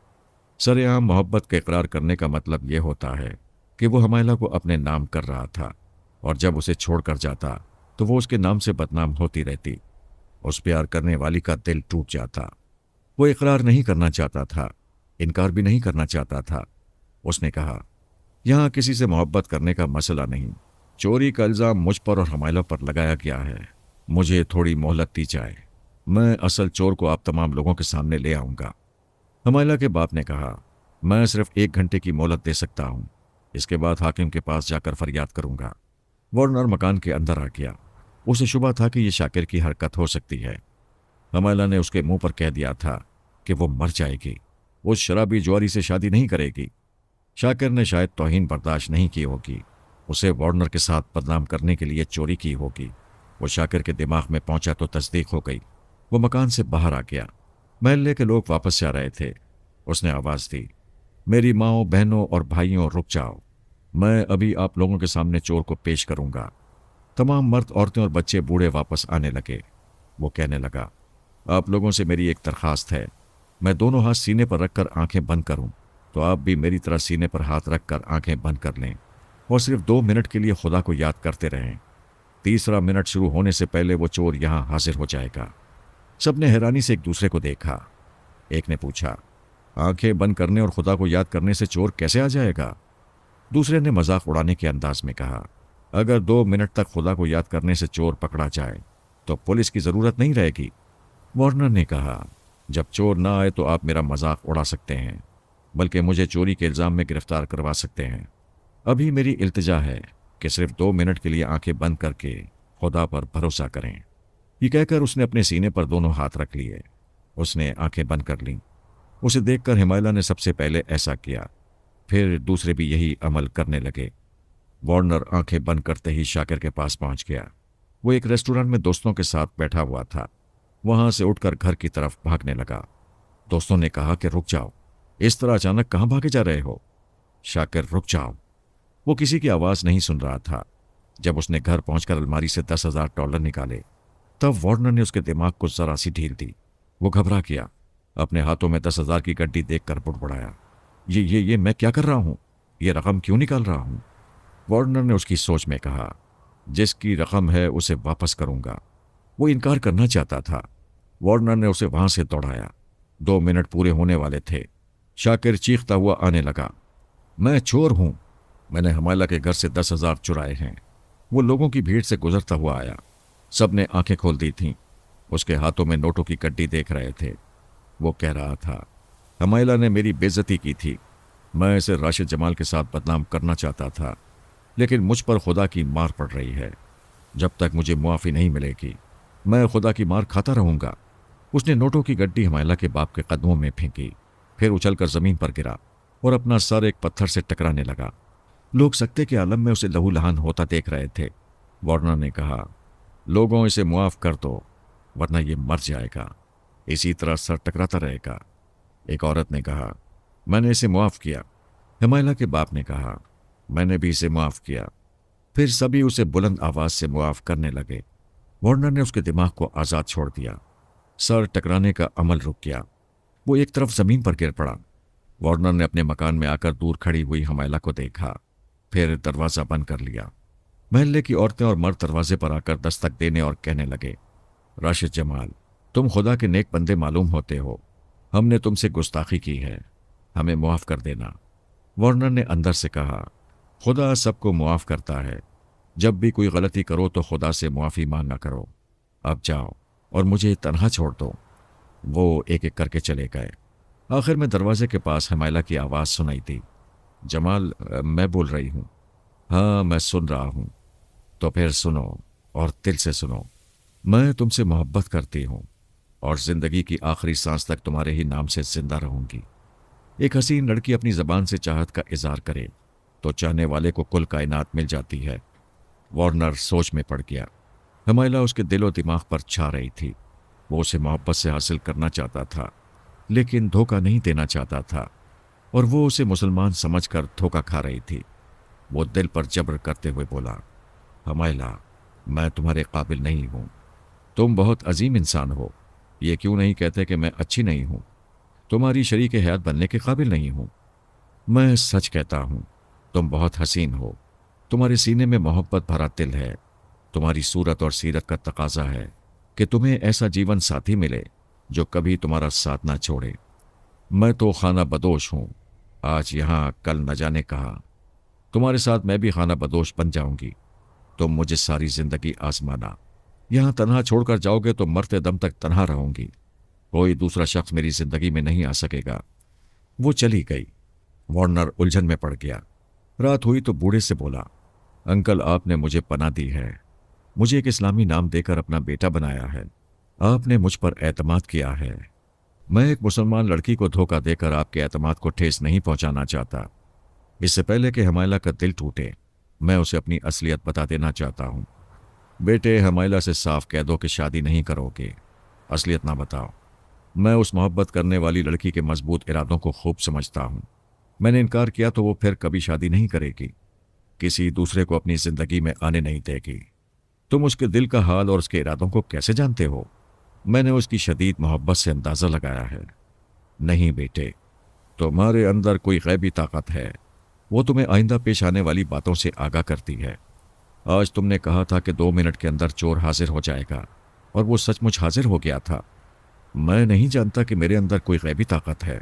सरेआम मोहब्बत का इकरार करने का मतलब यह होता है कि वो हमायला को अपने नाम कर रहा था, और जब उसे छोड़कर जाता तो वो उसके नाम से बदनाम होती रहती। उस प्यार करने वाली का दिल टूट जाता। वो इकरार नहीं करना चाहता था, इनकार भी नहीं करना चाहता था। उसने कहा, यहां किसी से मोहब्बत करने का मसला नहीं। चोरी का इल्जाम मुझ पर और हमायला पर लगाया गया है। मुझे थोड़ी मोहलत दी जाए, मैं असल चोर को आप तमाम लोगों के सामने ले आऊंगा। हमायला के बाप ने कहा, मैं सिर्फ 1 घंटे की मोहलत दे सकता हूं, इसके बाद हाकिम के पास जाकर फरियाद करूंगा। वार्नर मकान के अंदर आ गया। उसे शुबा था कि यह शाकिर की हरकत हो सकती है। हमायला ने उसके मुंह पर कह दिया था कि वो मर जाएगी, उस शराबी जुआरी से शादी नहीं करेगी। शाकिर ने शायद तौहीन बर्दाश्त नहीं की होगी, उसे वार्नर के साथ बदनाम करने के लिए चोरी की होगी। वो शाकिर के दिमाग में पहुंचा तो तस्दीक हो गई। वो मकान से बाहर आ गया। महल्ले के लोग वापस से आ रहे थे। उसने आवाज दी, मेरी माओ, बहनों और भाइयों, रुक जाओ, मैं अभी आप लोगों के सामने चोर को पेश करूंगा। तमाम मर्द, औरतें और बच्चे बूढ़े वापस आने लगे। वो कहने लगा, आप लोगों से मेरी एक दरखास्त है। मैं दोनों हाथ सीने पर रखकर आंखें बंद करूं तो आप भी मेरी तरह सीने पर हाथ रखकर आंखें बंद कर लें और सिर्फ 2 मिनट के लिए खुदा को याद करते रहें। 3रा मिनट शुरू होने से पहले वो चोर यहां हाजिर हो जाएगा। सबने हैरानी से एक दूसरे को देखा। एक ने पूछा, आंखें बंद करने और खुदा को याद करने से चोर कैसे आ जाएगा? दूसरे ने मजाक उड़ाने के अंदाज में कहा, अगर 2 मिनट तक खुदा को याद करने से चोर पकड़ा जाए तो पुलिस की जरूरत नहीं रहेगी। वार्नर ने कहा, जब चोर ना आए तो आप मेरा मजाक उड़ा सकते हैं, बल्कि मुझे चोरी के इल्जाम में गिरफ्तार करवा सकते हैं। अभी मेरी इल्तिजा है कि सिर्फ 2 मिनट के लिए आंखें बंद करके खुदा पर भरोसा करें। ये कहकर उसने अपने सीने पर दोनों हाथ रख लिए। उसने आंखें बंद कर लीं। उसे देखकर हिमायला ने सबसे पहले ऐसा किया, फिर दूसरे भी यही अमल करने लगे। वार्नर आंखें बंद करते ही शाकिर के पास पहुंच गया। वो एक रेस्टोरेंट में दोस्तों के साथ बैठा हुआ था। वहां से उठकर घर की तरफ भागने लगा। दोस्तों ने कहा कि रुक जाओ, इस तरह अचानक कहां भागे जा रहे हो? शाकिर, रुक जाओ। वो किसी की आवाज नहीं सुन रहा था। जब उसने घर पहुंचकर अलमारी से $10,000 निकाले तब वार्नर ने उसके दिमाग को जरा सी ढील दी। वो घबरा गया। अपने हाथों में 10,000 की गड्डी देखकर बुड़बुड़ाया, ये मैं क्या कर रहा हूं? ये रकम क्यों निकाल रहा हूं? वार्नर ने उसकी सोच में कहा, जिसकी रकम है उसे वापस करूंगा। वो इनकार करना चाहता था। वार्नर ने उसे वहां से दौड़ाया। 2 मिनट पूरे होने वाले थे। शाकिर चीखता हुआ आने लगा, मैं चोर हूं, मैंने हमायला के घर से 10,000 चुराए हैं। वो लोगों की भीड़ से गुजरता हुआ आया। सबने आंखें खोल दी थीं। उसके हाथों में नोटों की गड्डी देख रहे थे। वो कह रहा था, हमायला ने मेरी बेइज्जती की थी। मैं इसे राशिद जमाल के साथ बदनाम करना चाहता था, लेकिन मुझ पर खुदा की मार पड़ रही है। जब तक मुझे मुआफ़ी नहीं मिलेगी मैं खुदा की मार खाता रहूंगा। उसने नोटों की गड्डी हमायला के बाप के कदमों में फेंकी, फिर उछलकर जमीन पर गिरा और अपना सर एक पत्थर से टकराने लगा। लोग सकते के आलम में उसे लहूलुहान होता देख रहे थे। वार्नर ने कहा, लोगों, इसे मुआफ कर दो वरना ये मर जाएगा, इसी तरह सर टकराता रहेगा। एक औरत ने कहा, मैंने इसे मुआफ किया। हमायला के बाप ने कहा, मैंने भी इसे मुआफ किया। फिर सभी उसे बुलंद आवाज से मुआफ करने लगे। वार्नर ने उसके दिमाग को आज़ाद छोड़ दिया। सर टकराने का अमल रुक गया। वो एक तरफ जमीन पर गिर पड़ा। वार्नर ने अपने मकान में आकर दूर खड़ी हुई हमायला को देखा, फिर दरवाज़ा बंद कर लिया। महल्ले की औरतें और मर्द दरवाजे पर आकर दस्तक देने और कहने लगे, राशिद जमाल, तुम खुदा के नेक बंदे मालूम होते हो, हमने तुमसे गुस्ताखी की है, हमें मुआफ़ कर देना। वार्नर ने अंदर से कहा, खुदा सबको मुआफ़ करता है, जब भी कोई गलती करो तो खुदा से मुआफ़ी मांगा करो। अब जाओ और मुझे तन्हा छोड़ दो। वो एक एक करके चले गए। आखिर में दरवाजे के पास हमायला की आवाज़ सुनाई दी, जमाल, मैं बोल रही हूँ। हाँ, मैं सुन रहा हूँ। तो फिर सुनो और दिल से सुनो। मैं तुमसे मोहब्बत करती हूँ और ज़िंदगी की आखिरी सांस तक तुम्हारे ही नाम से जिंदा रहूंगी। एक हसीन लड़की अपनी ज़बान से चाहत का इज़हार करे तो चाहने वाले को कुल कायनात मिल जाती है। वार्नर सोच में पड़ गया। हमायला उसके दिलो दिमाग पर छा रही थी। वो उसे मोहब्बत से हासिल करना चाहता था, लेकिन धोखा नहीं देना चाहता था, और वो उसे मुसलमान समझकर धोखा खा रही थी। वो दिल पर जबर करते हुए बोला, हमायला, मैं तुम्हारे काबिल नहीं हूं। तुम बहुत अजीम इंसान हो, ये क्यों नहीं कहते कि मैं अच्छी नहीं हूं, तुम्हारी शरीक हयात बनने के काबिल नहीं हूं? मैं सच कहता हूं, तुम बहुत हसीन हो, तुम्हारे सीने में मोहब्बत भरा दिल है, तुम्हारी सूरत और सीरत का तकाजा है कि तुम्हें ऐसा जीवन साथी मिले जो कभी तुम्हारा साथ ना छोड़े। मैं तो खाना बदोश हूं, आज यहां कल न जाने कहा। तुम्हारे साथ मैं भी खाना बदोश बन जाऊंगी। तुम मुझे सारी जिंदगी आजमाना, यहां तन्हा छोड़कर जाओगे तो मरते दम तक तन्हा रहूंगी, कोई दूसरा शख्स मेरी जिंदगी में नहीं आ सकेगा। वो चली गई। वार्नर उलझन में पड़ गया। रात हुई तो बूढ़े से बोला, अंकल आपने मुझे पनाह दी है, मुझे एक इस्लामी नाम देकर अपना बेटा बनाया है, आपने मुझ पर एतमाद किया है। मैं एक मुसलमान लड़की को धोखा देकर आपके एतमाद को ठेस नहीं पहुंचाना चाहता। इससे पहले कि हमायला का दिल टूटे, मैं उसे अपनी असलियत बता देना चाहता हूं। बेटे, हमायला से साफ कह दो कि शादी नहीं करोगे, असलियत ना बताओ। मैं उस मोहब्बत करने वाली लड़की के मजबूत इरादों को खूब समझता हूं। मैंने इनकार किया तो वो फिर कभी शादी नहीं करेगी, किसी दूसरे को अपनी जिंदगी में आने नहीं देगी। तुम उसके दिल का हाल और उसके इरादों को कैसे जानते हो? मैंने उसकी शदीद मोहब्बत से अंदाजा लगाया है। नहीं बेटे, तुम्हारे अंदर कोई गैबी ताकत है, वो तुम्हें आइंदा पेश आने वाली बातों से आगाह करती है। आज तुमने कहा था कि 2 मिनट के अंदर चोर हाजिर हो जाएगा, और वो सचमुच हाजिर हो गया था। मैं नहीं जानता कि मेरे अंदर कोई गैबी ताकत है,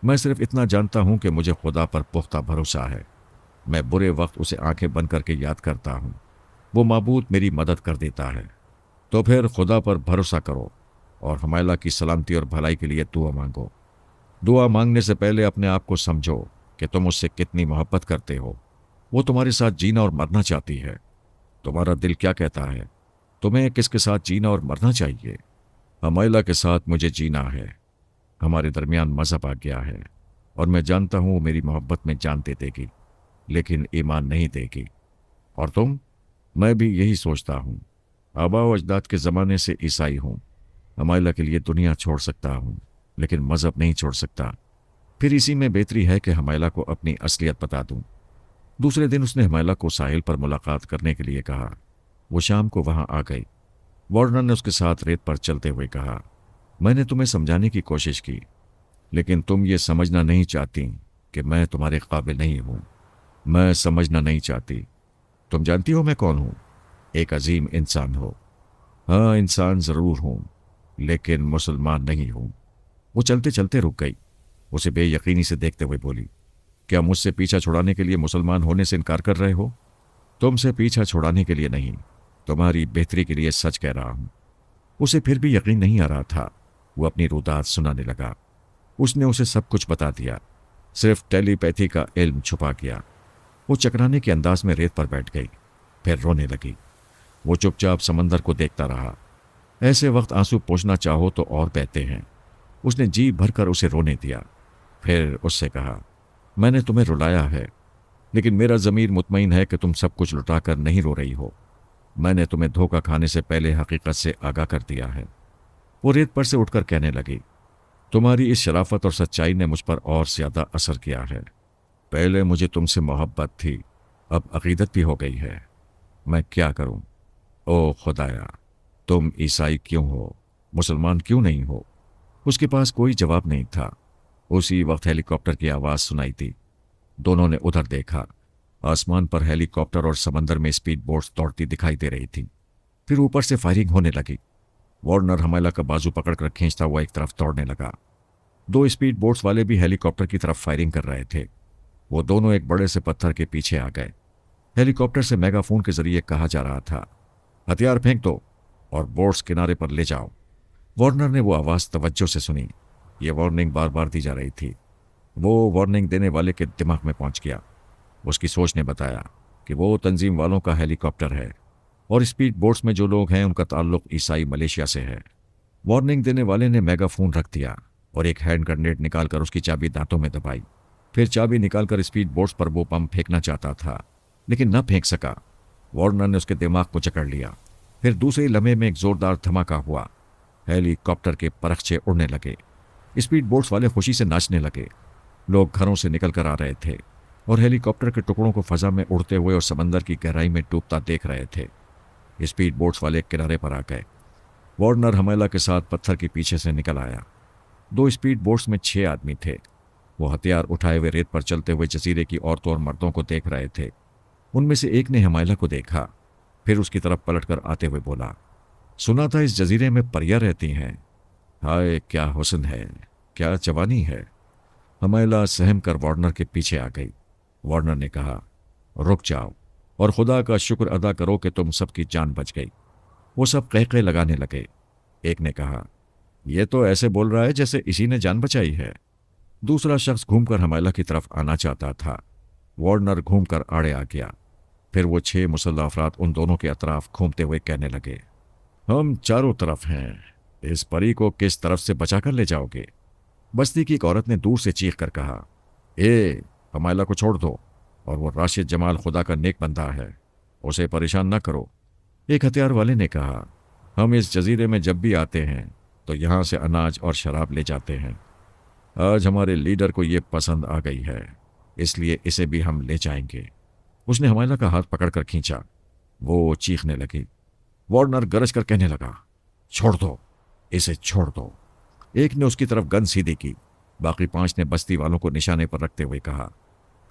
मैं सिर्फ इतना जानता हूं कि मुझे खुदा पर पुख्ता भरोसा है। मैं बुरे वक्त उसे आंखें बंद करके याद करता हूं, वो माबूद मेरी मदद कर देता है। तो फिर खुदा पर भरोसा करो और हमायला की सलामती और भलाई के लिए दुआ मांगो। दुआ मांगने से पहले अपने आप को समझो कि तुम उससे कितनी मोहब्बत करते हो। वो तुम्हारे साथ जीना और मरना चाहती है। तुम्हारा दिल क्या कहता है? तुम्हें किसके साथ जीना और मरना चाहिए? हमायला के साथ मुझे जीना है। हमारे दरमियान मजहब आ गया है, और मैं जानता हूं वो मेरी मोहब्बत में जान दे देगी, लेकिन ईमान नहीं देगी। और तुम? मैं भी यही सोचता हूं। आबा व अजदाद के ज़माने से ईसाई हूं। हमायला के लिए दुनिया छोड़ सकता हूं, लेकिन मजहब नहीं छोड़ सकता। फिर इसी में बेहतरी है कि हमायला को अपनी असलियत बता दूं। दूसरे दिन उसने हमायला को साहिल पर मुलाकात करने के लिए कहा। वो शाम को वहां आ गई। वार्नर ने उसके साथ रेत पर चलते हुए कहा, मैंने तुम्हें समझाने की कोशिश की, लेकिन तुम ये समझना नहीं चाहती कि मैं तुम्हारे काबिल नहीं हूं। मैं समझना नहीं चाहती। तुम जानती हो मैं कौन हूं? एक अजीम इंसान हो। हाँ, इंसान जरूर हूं, लेकिन मुसलमान नहीं हूं। वो चलते चलते रुक गई। उसे बेयकीनी से देखते हुए बोली, क्या मुझसे पीछा छुड़ाने के लिए मुसलमान होने से इनकार कर रहे हो? तुमसे पीछा छुड़ाने के लिए नहीं, तुम्हारी बेहतरी के लिए सच कह रहा हूं। उसे फिर भी यकीन नहीं आ रहा था। वो अपनी रुदात सुनाने लगा। उसने उसे सब कुछ बता दिया, सिर्फ टेलीपैथी का इल्म छुपा गया। वो चकराने के अंदाज में रेत पर बैठ गई, फिर रोने लगी। वो चुपचाप समंदर को देखता रहा। ऐसे वक्त आंसू पोंछना चाहो तो और बहते हैं। उसने जी भरकर उसे रोने दिया। फिर उससे कहा, मैंने तुम्हें रुलाया है, लेकिन मेरा ज़मीर मुतमईन है कि तुम सब कुछ लुटाकर नहीं रो रही हो। मैंने तुम्हें धोखा खाने से पहले हकीकत से आगाह कर दिया है। वो रेत पर से उठकर कहने लगी, तुम्हारी इस शराफत और सच्चाई ने मुझ पर और ज्यादा असर किया है। पहले मुझे तुमसे मोहब्बत थी, अब अकीदत भी हो गई है। मैं क्या करूं? ओ खुदाया, तुम ईसाई क्यों हो, मुसलमान क्यों नहीं हो? उसके पास कोई जवाब नहीं था। उसी वक्त हेलीकॉप्टर की आवाज सुनाई दी। दोनों ने उधर देखा। आसमान पर हेलीकॉप्टर और समंदर में स्पीड बोट्स दौड़ती दिखाई दे रही थी। फिर ऊपर से फायरिंग होने लगी। वार्नर हमायला का बाजू पकड़कर खींचता हुआ एक तरफ दौड़ने लगा। 2 स्पीड बोट्स वाले भी हेलीकॉप्टर की तरफ फायरिंग कर रहे थे। वो दोनों एक बड़े से पत्थर के पीछे आ गए। हेलीकॉप्टर से मेगाफोन के जरिए कहा जा रहा था, हथियार फेंक दो और बोट्स किनारे पर ले जाओ। वार्नर ने वो आवाज़ तवज्जो से सुनी। ये वार्निंग बार बार दी जा रही थी। वो वार्निंग देने वाले के दिमाग में पहुंच गया। उसकी सोच ने बताया कि वो तंजीम वालों का हेलीकॉप्टर है, और स्पीड बोट्स में जो लोग हैं उनका ताल्लुक ईसाई मलेशिया से है। वार्निंग देने वाले ने मेगाफोन रख दिया और एक हैंड ग्रेनेड निकालकर उसकी चाबी दांतों में दबाई। फिर चाबी निकालकर स्पीड बोट्स पर वो बम फेंकना चाहता था, लेकिन न फेंक सका। वार्नर ने उसके दिमाग को जकड़ लिया। फिर दूसरे लम्हे में एक जोरदार धमाका हुआ। हेलीकॉप्टर के परखचे उड़ने लगे। स्पीड बोट्स वाले खुशी से नाचने लगे। लोग घरों से निकल कर आ रहे थे और हेलीकॉप्टर के टुकड़ों को फजा में उड़ते हुए और समंदर की गहराई में डूबता देख रहे थे। स्पीड बोट्स वाले किनारे पर आ गए। वार्नर हमैला के साथ पत्थर के पीछे से निकल आया। 2 स्पीड बोट्स में 6 आदमी थे। वो हथियार उठाए हुए रेत पर चलते हुए जजीरे की औरतों और मर्दों को देख रहे थे। उनमें से एक ने हमैला को देखा, फिर उसकी तरफ पलटकर आते हुए बोला, सुना था इस जजीरे में परियां रहती हैं। हाय क्या हुस्न है, क्या जवानी है। हमैला सहम कर वार्नर के पीछे आ गई। वार्नर ने कहा, रुक जाओ और खुदा का शुक्र अदा करो कि तुम सबकी जान बच गई। वो सब कहके लगाने लगे। एक ने कहा, यह तो ऐसे बोल रहा है जैसे इसी ने जान बचाई है। दूसरा शख्स घूमकर हमैला की तरफ आना चाहता था। वार्नर घूमकर आड़े आ गया। फिर वो 6 मुसल्लह अफराद उन दोनों के अतराफ घूमते हुए कहने लगे, हम चारों तरफ हैं, इस परी को किस तरफ से बचा कर ले जाओगे। बस्ती की एक औरत ने दूर से चीख कर कहा, ए हमैला को छोड़ दो, और वो राशिद जमाल खुदा का नेक बंदा है, उसे परेशान न करो। एक हथियार वाले ने कहा, हम इस जजीरे में जब भी आते हैं तो यहाँ से अनाज और शराब ले जाते हैं। आज हमारे लीडर को ये पसंद आ गई है, इसलिए इसे भी हम ले जाएंगे। उसने हमैला का हाथ पकड़कर खींचा। वो चीखने लगी। वार्नर गरज कर कहने लगा, छोड़ दो, इसे छोड़ दो। एक ने उसकी तरफ गन सीधी की। बाकी 5 ने बस्ती वालों को निशाने पर रखते हुए कहा,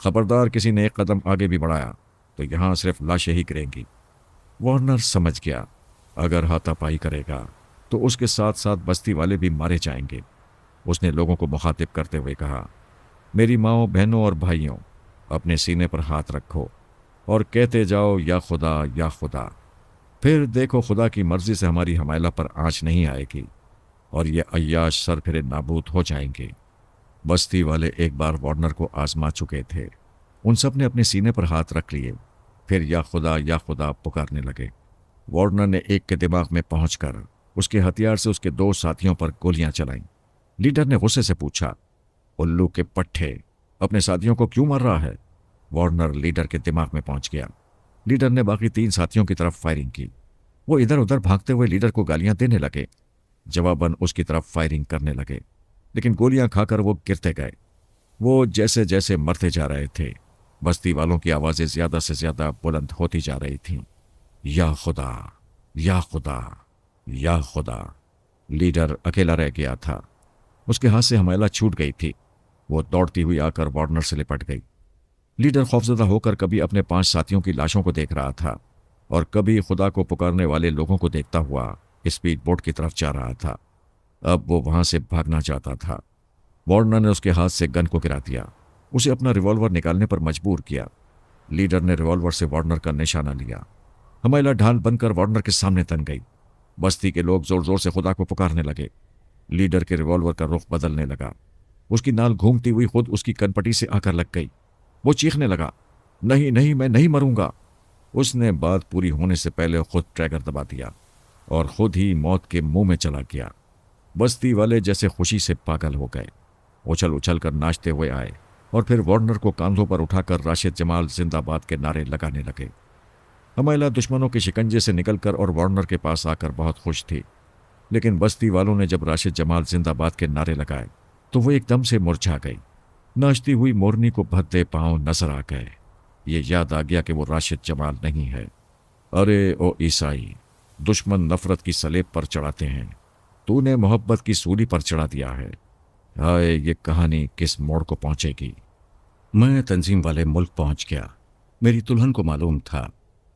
खबरदार किसी ने एक कदम आगे भी बढ़ाया तो यहां सिर्फ लाशें ही गिरेंगी। वार्नर समझ गया, अगर हाथापाई करेगा तो उसके साथ साथ बस्ती वाले भी मारे जाएंगे। उसने लोगों को मुखातिब करते हुए कहा, मेरी माओ, बहनों और भाइयों, अपने सीने पर हाथ रखो और कहते जाओ, या खुदा या खुदा। फिर देखो खुदा की मर्जी से हमारी हमैला पर आंच नहीं आएगी और ये अय्याश सर फिरे नाबूद हो जाएंगे। बस्ती वाले एक बार वार्नर को आजमा चुके थे। उन सब ने अपने सीने पर हाथ रख लिए, फिर या खुदा पुकारने लगे। वार्नर ने एक के दिमाग में पहुंचकर उसके हथियार से उसके 2 साथियों पर गोलियां चलाईं। लीडर ने गुस्से से पूछा, उल्लू के पट्टे, अपने साथियों को क्यों मार रहा है। वार्नर लीडर के दिमाग में पहुंच गया। लीडर ने बाकी 3 साथियों की तरफ फायरिंग की। वो इधर उधर भागते हुए लीडर को गालियां देने लगे। जवाबन उसकी तरफ फायरिंग करने लगे, लेकिन गोलियां खाकर वो गिरते गए। वो जैसे जैसे मरते जा रहे थे, बस्ती वालों की आवाजें ज्यादा से ज्यादा बुलंद होती जा रही थीं। या खुदा, या खुदा, या खुदा। लीडर अकेला रह गया था। उसके हाथ से हमैला छूट गई थी। वो दौड़ती हुई आकर वार्नर से लिपट गई। लीडर खौफजदा होकर कभी अपने 5 साथियों की लाशों को देख रहा था और कभी खुदा को पुकारने वाले लोगों को देखता हुआ स्पीड बोट की तरफ जा रहा था। अब वो वहां से भागना चाहता था। वार्नर ने उसके हाथ से गन को गिरा दिया, उसे अपना रिवॉल्वर निकालने पर मजबूर किया। लीडर ने रिवॉल्वर से वार्नर का निशाना लिया। हमैला ढाल बनकर वार्नर के सामने तन गई। बस्ती के लोग जोर जोर से खुदा को पुकारने लगे। लीडर के रिवॉल्वर का रुख बदलने लगा। उसकी नाल घूमती हुई खुद उसकी कनपटी से आकर लग गई। वो चीखने लगा, नहीं नहीं, मैं नहीं मरूंगा। उसने बात पूरी होने से पहले खुद ट्रैगर दबा दिया और खुद ही मौत के मुंह में चला गया। बस्ती वाले जैसे खुशी से पागल हो गए, उछल उछल कर नाचते हुए आए और फिर वार्नर को कांधों पर उठाकर राशिद जमाल जिंदाबाद के नारे लगाने लगे। हमैला दुश्मनों के शिकंजे से निकलकर और वार्नर के पास आकर बहुत खुश थी, लेकिन बस्ती वालों ने जब राशिद जमाल जिंदाबाद के नारे लगाए तो वो एकदम से मुरझा गई। नाचती हुई मोरनी को भद्दे पांव नजर आ गए। ये याद आ गया कि वो राशिद जमाल नहीं है। अरे ओ ईसाई, दुश्मन नफरत की सलेब पर चढ़ाते हैं, तूने मोहब्बत की सूली पर चढ़ा दिया है। हाय, ये कहानी किस मोड़ को पहुंचेगी। मैं तंजीम वाले मुल्क पहुंच गया। मेरी दुल्हन को मालूम था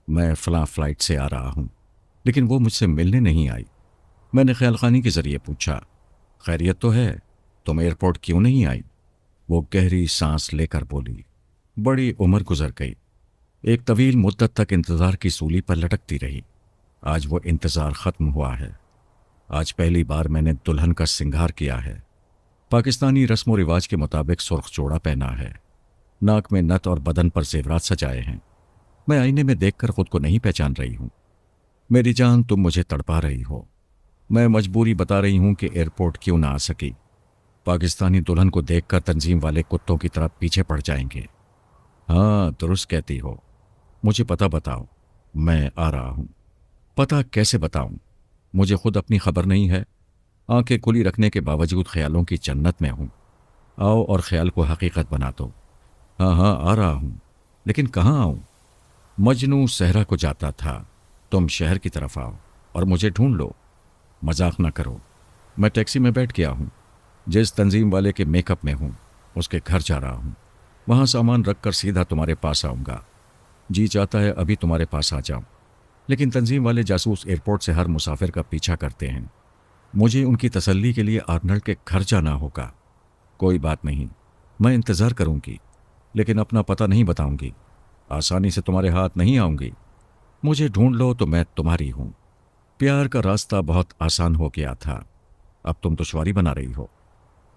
मैं फलां फ्लाइट से आ रहा हूं, लेकिन वो मुझसे मिलने नहीं आई। मैंने ख्याल खानी के जरिए पूछा, खैरियत तो है, तुम एयरपोर्ट क्यों नहीं आई। वो गहरी सांस लेकर बोली, बड़ी उम्र गुजर गई, एक तवील मुद्दत तक इंतजार की सूली पर लटकती रही। आज वो इंतजार खत्म हुआ है। आज पहली बार मैंने दुल्हन का सिंगार किया है। पाकिस्तानी रस्म व रिवाज के मुताबिक सुर्ख जोड़ा पहना है, नाक में नथ और बदन पर जेवरात सजाए हैं। मैं आईने में देखकर खुद को नहीं पहचान रही हूं। मेरी जान, तुम मुझे तड़पा रही हो। मैं मजबूरी बता रही हूं कि एयरपोर्ट क्यों ना आ सकी। पाकिस्तानी दुल्हन को देखकर तंजीम वाले कुत्तों की तरफ पीछे पड़ जाएंगे। हाँ, दुरुस्त कहती हो। मुझे पता बताओ, मैं आ रहा हूं। पता कैसे बताऊं? मुझे खुद अपनी खबर नहीं है। आंखें खुली रखने के बावजूद ख्यालों की जन्नत में हूं। आओ और ख्याल को हकीकत बना दो। हाँ हाँ, आ रहा हूं, लेकिन कहाँ आऊं? मजनू सहरा को जाता था, तुम शहर की तरफ आओ और मुझे ढूंढ लो। मजाक ना करो। मैं टैक्सी में बैठ गया हूँ। जिस तंजीम वाले के मेकअप में हूँ उसके घर जा रहा हूँ। वहाँ सामान रखकर सीधा तुम्हारे पास आऊँगा। जी चाहता है अभी तुम्हारे पास आ जाऊँ, लेकिन तंजीम वाले जासूस एयरपोर्ट से हर मुसाफिर का पीछा करते हैं। मुझे उनकी तसल्ली के लिए आर्नल्ड के घर जाना होगा। कोई बात नहीं, मैं इंतज़ार करूँगी, लेकिन अपना पता नहीं बताऊँगी। आसानी से तुम्हारे हाथ नहीं आऊँगी। मुझे ढूंढ लो तो मैं तुम्हारी हूँ। प्यार का रास्ता बहुत आसान हो गया था, अब तुम दुश्वारी बना रही हो।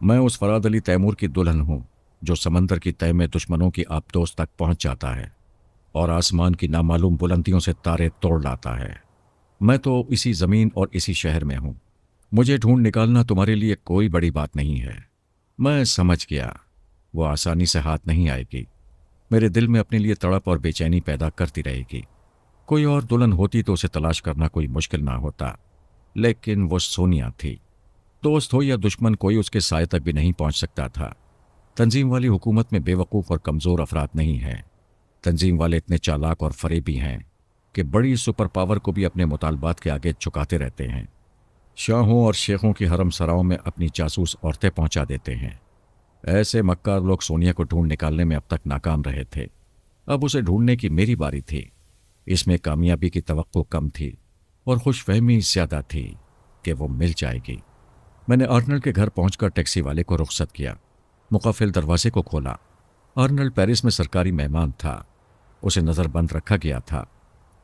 मैं उस फराद अली तैमूर की दुल्हन हूँ जो समंदर की तह में दुश्मनों की आबदोश तक पहुंच जाता है और आसमान की नामालूम बुलंदियों से तारे तोड़ लाता है। मैं तो इसी ज़मीन और इसी शहर में हूँ। मुझे ढूंढ निकालना तुम्हारे लिए कोई बड़ी बात नहीं है। मैं समझ गया, वो आसानी से हाथ नहीं आएगी। मेरे दिल में अपने लिए तड़प और बेचैनी पैदा करती रहेगी। कोई और दुल्हन होती तो उसे तलाश करना कोई मुश्किल ना होता, लेकिन वो सोनिया थी। दोस्त हो या दुश्मन, कोई उसके साय तक भी नहीं पहुंच सकता था। तंजीम वाली हुकूमत में बेवकूफ़ और कमज़ोर अफराद नहीं हैं। तंजीम वाले इतने चालाक और फरेबी हैं कि बड़ी सुपर पावर को भी अपने मुतालबात के आगे झुकाते रहते हैं। शाहों और शेखों की हरम सराओं में अपनी जासूस औरतें पहुंचा देते हैं। ऐसे मक्कार लोग सोनिया को ढूंढ निकालने में अब तक नाकाम रहे थे। अब उसे ढूंढने की मेरी बारी थी। इसमें कामयाबी की तवक्को कम थी और खुशफहमी ज़्यादा थी कि वो मिल जाएगी। मैंने आर्नल्ड के घर पहुंचकर टैक्सी वाले को रुखसत किया। मुकफ़िल दरवाजे को खोला। आर्नल्ड पेरिस में सरकारी मेहमान था। उसे नज़रबंद रखा गया था।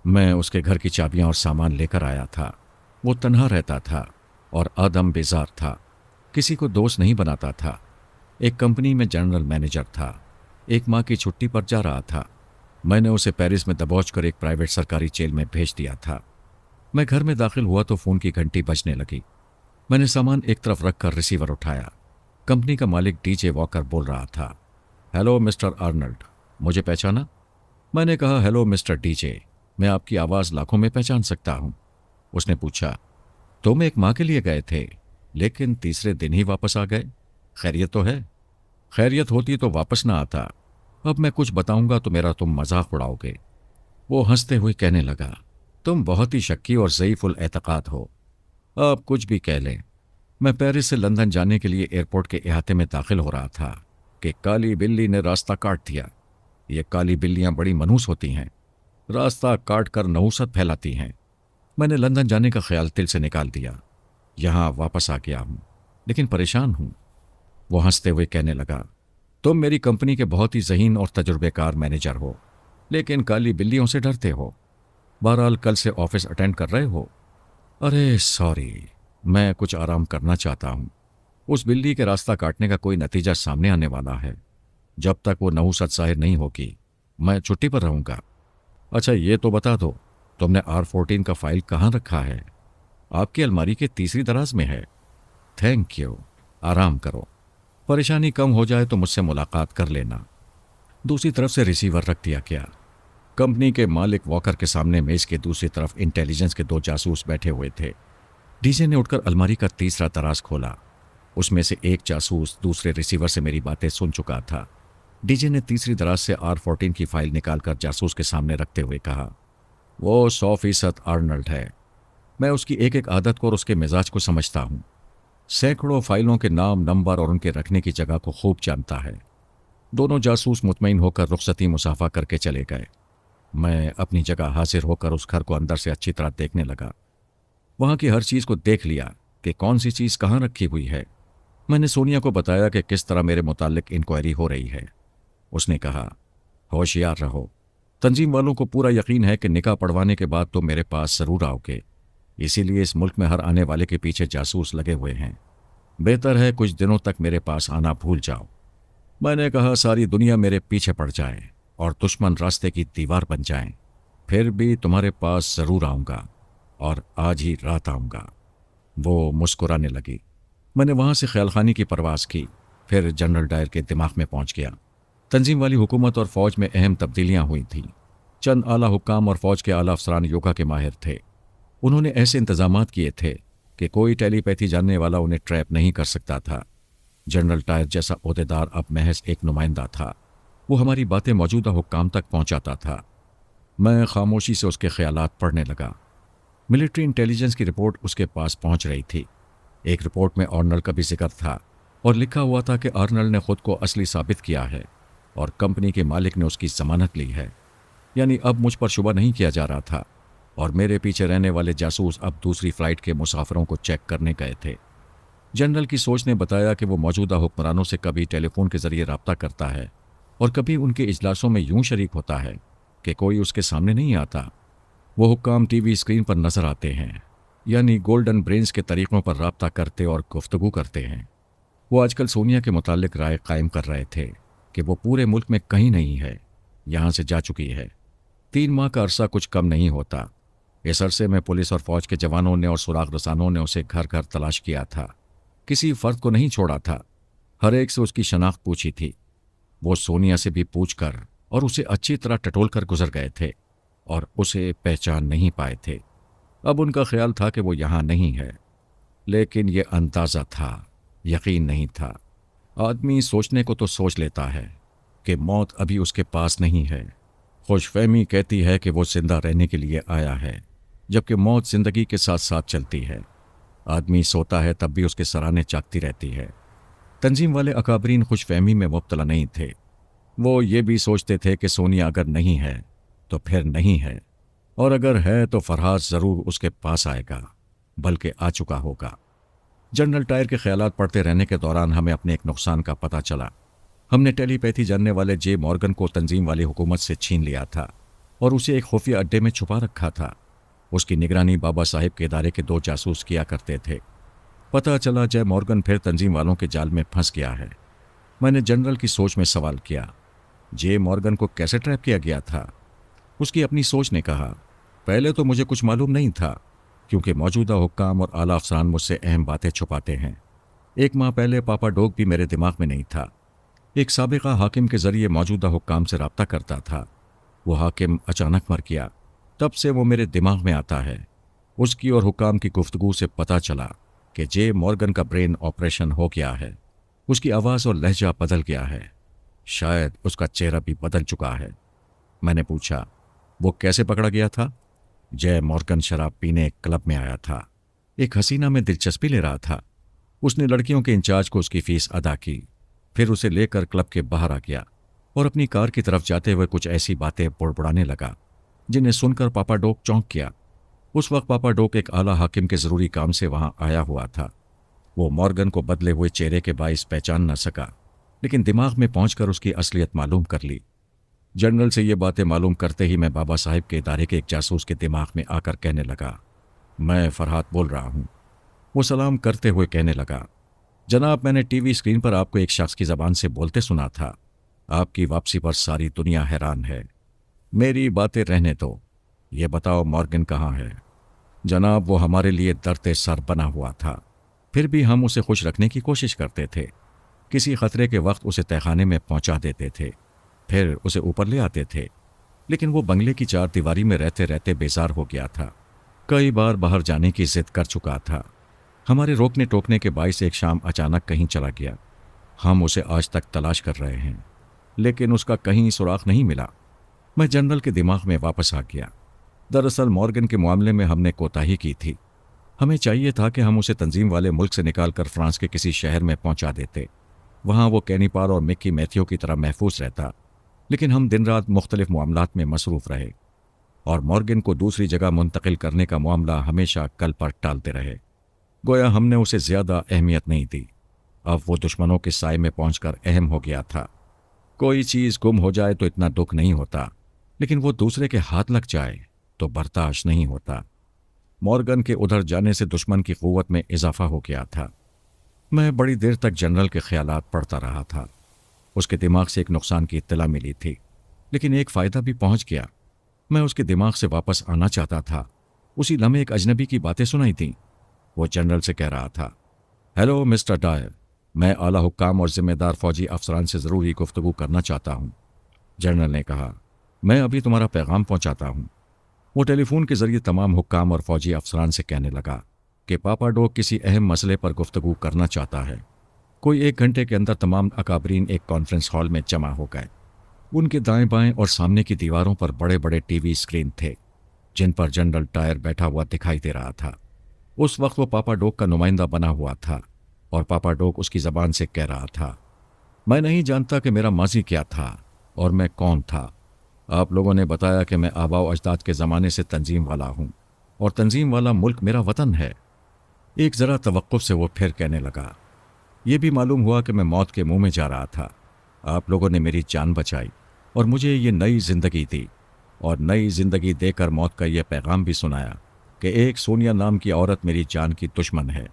मैं उसके घर की चाबियां और सामान लेकर आया था। वो तन्हा रहता था और आदम बेजार था। किसी को दोस्त नहीं बनाता था। एक कंपनी में जनरल मैनेजर था। एक माह की छुट्टी पर जा रहा था। मैंने उसे पेरिस में दबोच कर एक प्राइवेट सरकारी जेल में भेज दिया था। मैं घर में दाखिल हुआ तो फ़ोन की घंटी बजने लगी। मैंने सामान एक तरफ रखकर रिसीवर उठाया। कंपनी का मालिक डीजे वॉकर बोल रहा था। हेलो मिस्टर आर्नल्ड, मुझे पहचाना? मैंने कहा हेलो मिस्टर डीजे, मैं आपकी आवाज़ लाखों में पहचान सकता हूँ। उसने पूछा, तुम एक माह के लिए गए थे लेकिन तीसरे दिन ही वापस आ गए, खैरियत तो है? खैरियत होती तो वापस ना आता। अब मैं कुछ बताऊंगा तो मेरा तुम मजाक उड़ाओगे। वो हंसते हुए कहने लगा, तुम बहुत ही शक्की और ज़ईफ़ुल एतक़ाद हो। अब कुछ भी कह लें। मैं पेरिस से लंदन जाने के लिए एयरपोर्ट के अहाते में दाखिल हो रहा था कि काली बिल्ली ने रास्ता काट दिया। ये काली बिल्लियां बड़ी मनहूस होती हैं, रास्ता काट कर नहुसत फैलाती हैं। मैंने लंदन जाने का ख्याल दिल से निकाल दिया। यहाँ वापस आ गया हूँ, लेकिन परेशान हूँ। वो हंसते हुए कहने लगा, तुम मेरी कंपनी के बहुत ही ज़हीन और तजुर्बेकार मैनेजर हो, लेकिन काली बिल्लियों से डरते हो। बहरहाल कल से ऑफिस अटेंड कर रहे हो? अरे सॉरी, मैं कुछ आराम करना चाहता हूँ। उस बिल्ली के रास्ता काटने का कोई नतीजा सामने आने वाला है। जब तक वो नहुसत ज़ाहिर नहीं होगी मैं छुट्टी पर रहूँगा। अच्छा ये तो बता दो, तुमने R14 का फाइल कहाँ रखा है? आपकी अलमारी के तीसरी दराज में है। थैंक यू, आराम करो। परेशानी कम हो जाए तो मुझसे मुलाकात कर लेना। दूसरी तरफ से रिसीवर रख दिया गया। कंपनी के मालिक वॉकर के सामने मेज के दूसरी तरफ इंटेलिजेंस के दो जासूस बैठे हुए थे। डीजे ने उठकर अलमारी का तीसरा दराज खोला। उसमें से एक जासूस दूसरे रिसीवर से मेरी बातें सुन चुका था। डीजे ने तीसरी दराज से R14 की फाइल निकालकर जासूस के सामने रखते हुए कहा, वो 100% आर्नल्ड है। मैं उसकी एक एक आदत को और उसके मिजाज को समझता हूँ। सैकड़ों फाइलों के नाम, नंबर और उनके रखने की जगह को खूब जानता है। दोनों जासूस मुतमईन होकर रुखसती मुसाफा करके चले गए। मैं अपनी जगह हाजिर होकर उस घर को अंदर से अच्छी तरह देखने लगा। वहाँ की हर चीज़ को देख लिया कि कौन सी चीज़ कहाँ रखी हुई है। मैंने सोनिया को बताया कि किस तरह मेरे मुतालिक इंक्वायरी हो रही है। उसने कहा, होशियार रहो। तंजीम वालों को पूरा यकीन है कि निकाह पढ़वाने के बाद तो मेरे पास ज़रूर आओगे, इसीलिए इस मुल्क में हर आने वाले के पीछे जासूस लगे हुए हैं। बेहतर है कुछ दिनों तक मेरे पास आना भूल जाओ। मैंने कहा, सारी दुनिया मेरे पीछे पड़ जाए और दुश्मन रास्ते की दीवार बन जाएं, फिर भी तुम्हारे पास ज़रूर आऊँगा और आज ही रात आऊँगा। वो मुस्कुराने लगी। मैंने वहाँ से ख्यालखानी की परवाज़ की, फिर जनरल डायर के दिमाग में पहुँच गया। तंजीम वाली हुकूमत और फ़ौज में अहम तब्दीलियाँ हुई थीं। चंद आला हुक्काम और फ़ौज के आला अफसरान योगा के माहिर थे। उन्होंने ऐसे इंतजामात किए थे कि कोई टेलीपैथी जानने वाला उन्हें ट्रैप नहीं कर सकता था। जनरल डायर जैसा ओहदेदार अब महज एक नुमाइंदा था। वो हमारी बातें मौजूदा हुक्काम तक पहुँचाता था। मैं खामोशी से उसके ख्यालात पढ़ने लगा। मिलिट्री इंटेलिजेंस की रिपोर्ट उसके पास पहुंच रही थी। एक रिपोर्ट में आर्नल्ड का भी जिक्र था और लिखा हुआ था कि आर्नल्ड ने खुद को असली साबित किया है और कंपनी के मालिक ने उसकी जमानत ली है। यानी अब मुझ पर शुबा नहीं किया जा रहा था और मेरे पीछे रहने वाले जासूस अब दूसरी फ्लाइट के मुसाफिरों को चेक करने गए थे। जनरल की सोच ने बताया कि वो मौजूदा हुक्मरानों से कभी टेलीफोन के जरिए रब्ता करता है और कभी उनके इजलासों में यूं शरीक होता है कि कोई उसके सामने नहीं आता। वो हुक्काम टीवी स्क्रीन पर नजर आते हैं, यानी गोल्डन ब्रेन्स के तरीक़ों पर रब्ता करते और गुफ्तगू करते हैं। वो आजकल सोनिया के मुतालिक राय कायम कर रहे थे कि वो पूरे मुल्क में कहीं नहीं है, यहाँ से जा चुकी है। 3 माह का अरसा कुछ कम नहीं होता। इस अरसे में पुलिस और फौज के जवानों ने और सुराग रसानों ने उसे घर घर तलाश किया था, किसी फर्द को नहीं छोड़ा था। हर एक से उसकी शनाख्त पूछी थी। वो सोनिया से भी पूछकर और उसे अच्छी तरह टटोल कर गुजर गए थे और उसे पहचान नहीं पाए थे। अब उनका ख्याल था कि वो यहाँ नहीं है, लेकिन ये अंदाज़ा था, यकीन नहीं था। आदमी सोचने को तो सोच लेता है कि मौत अभी उसके पास नहीं है। खुशफहमी कहती है कि वो जिंदा रहने के लिए आया है, जबकि मौत जिंदगी के साथ साथ चलती है। आदमी सोता है तब भी उसके सराहने चाकती रहती है। तंजीम वाले अकाबरीन खुशफहमी में मुब्तला नहीं थे। वो ये भी सोचते थे कि सोनिया अगर नहीं है तो फिर नहीं है, और अगर है तो फरहाद ज़रूर उसके पास आएगा, बल्कि आ चुका होगा। जनरल टायर के ख्यालात पढ़ते रहने के दौरान हमें अपने एक नुकसान का पता चला। हमने टेलीपैथी जानने वाले जे मॉर्गन को तंजीम वाली हुकूमत से छीन लिया था और उसे एक खुफिया अड्डे में छुपा रखा था। उसकी निगरानी बाबा साहिब के इदारे के 2 जासूस किया करते थे। पता चला जय मॉर्गन फिर तंजीम वालों के जाल में फंस गया है। मैंने जनरल की सोच में सवाल किया, जे मॉर्गन को कैसे ट्रैप किया गया था? उसकी अपनी सोच ने कहा, पहले तो मुझे कुछ मालूम नहीं था, क्योंकि मौजूदा हुक्काम और आला अफसरान मुझसे अहम बातें छुपाते हैं। 1 माह पहले पापा डोग भी मेरे दिमाग में नहीं था। एक साबिका हाकिम के जरिए मौजूदा हुक्काम से रब्ता करता था। वो हाकिम अचानक मर गया, तब से वो मेरे दिमाग में आता है। उसकी और हुक्काम की गुफ्तगू से पता चला कि जे मॉर्गन का ब्रेन ऑपरेशन हो गया है। उसकी आवाज़ और लहजा बदल गया है, शायद उसका चेहरा भी बदल चुका है। मैंने पूछा, वो कैसे पकड़ा गया था? जय मॉर्गन शराब पीने एक क्लब में आया था। एक हसीना में दिलचस्पी ले रहा था। उसने लड़कियों के इंचार्ज को उसकी फीस अदा की, फिर उसे लेकर क्लब के बाहर आ गया और अपनी कार की तरफ जाते हुए कुछ ऐसी बातें बुड़बुड़ाने लगा जिन्हें सुनकर पापा डोक चौंक गया। उस वक्त पापा डोक एक आला हाकिम के ज़रूरी काम से वहां आया हुआ था। वो मॉर्गन को बदले हुए चेहरे के बाइस पहचान न सका, लेकिन दिमाग में पहुंचकर उसकी असलियत मालूम कर ली। जनरल से ये बातें मालूम करते ही मैं बाबा साहिब के इदारे के एक जासूस के दिमाग में आकर कहने लगा, मैं फरहाद बोल रहा हूँ। वो सलाम करते हुए कहने लगा, जनाब, मैंने टीवी स्क्रीन पर आपको एक शख्स की ज़बान से बोलते सुना था। आपकी वापसी पर सारी दुनिया हैरान है। मेरी बातें रहने दो, ये बताओ मॉर्गन कहाँ है? जनाब, वो हमारे लिए दर्द सर बना हुआ था, फिर भी हम उसे खुश रखने की कोशिश करते थे। किसी खतरे के वक्त उसे तहखाने में पहुंचा देते थे, फिर उसे ऊपर ले आते थे, लेकिन वो बंगले की 4 दीवारी में रहते रहते बेजार हो गया था। कई बार बाहर जाने की जिद कर चुका था। हमारे रोकने टोकने के बाइस एक शाम अचानक कहीं चला गया। हम उसे आज तक तलाश कर रहे हैं, लेकिन उसका कहीं सुराग नहीं मिला। मैं जनरल के दिमाग में वापस आ गया। दरअसल मॉर्गन के मामले में हमने कोताही की थी। हमें चाहिए था कि हम उसे तंजीम वाले मुल्क से निकालकर फ्रांस के किसी शहर में पहुंचा देते। वहां वो कैनीपार और मिक्की मैथ्यू की तरह महफूज रहता, लेकिन हम दिन रात मुख्तलिफ मामलात में मसरूफ़ रहे और मॉर्गन को दूसरी जगह मुंतकिल करने का मामला हमेशा कल पर टालते रहे। गोया हमने उसे ज़्यादा अहमियत नहीं दी। अब वो दुश्मनों के साए में पहुंचकर अहम हो गया था। कोई चीज़ गुम हो जाए तो इतना दुख नहीं होता, लेकिन वो दूसरे के हाथ लग जाए तो बर्दाश्त नहीं होता। मॉर्गन के उधर जाने से दुश्मन की क़ुव्वत में इजाफा हो गया था। मैं बड़ी देर तक जनरल के ख्यालात पढ़ता रहा था। उसके दिमाग से एक नुकसान की इत्तला मिली थी, लेकिन एक फ़ायदा भी पहुंच गया। मैं उसके दिमाग से वापस आना चाहता था। उसी लम्हे एक अजनबी की बातें सुनाई थीं। वो जनरल से कह रहा था, हेलो मिस्टर डायर, मैं आला हुक्काम और ज़िम्मेदार फ़ौजी अफसरान से ज़रूरी गुफ्तगू करना चाहता हूँ। जनरल ने कहा, मैं अभी तुम्हारा पैगाम पहुँचाता हूँ। वो टेलीफोन के ज़रिए तमाम हुक्काम और फ़ौजी अफसरान से कहने लगा कि पापा डोग किसी अहम मसले पर गुफ्तगू करना चाहता है। कोई 1 घंटे के अंदर तमाम अकाबरीन एक कॉन्फ्रेंस हॉल में जमा हो गए। उनके दाएं बाएं और सामने की दीवारों पर बड़े बड़े टीवी स्क्रीन थे। जिन पर जनरल टायर बैठा हुआ दिखाई दे रहा था। उस वक्त वो पापा डोग का नुमाइंदा बना हुआ था और पापा डोग उसकी जबान से कह रहा था, मैं नहीं जानता कि मेरा माजी क्या था और मैं कौन था। आप लोगों ने बताया कि मैं आबाओ अजदाद के ज़माने से तंजीम वाला हूँ और तंजीम वाला मुल्क मेरा वतन है। एक ज़रा तवक्कुफ से वो फिर कहने लगा, ये भी मालूम हुआ कि मैं मौत के मुंह में जा रहा था। आप लोगों ने मेरी जान बचाई और मुझे ये नई ज़िंदगी दी और नई ज़िंदगी देकर मौत का यह पैगाम भी सुनाया कि एक सोनिया नाम की औरत मेरी जान की दुश्मन है।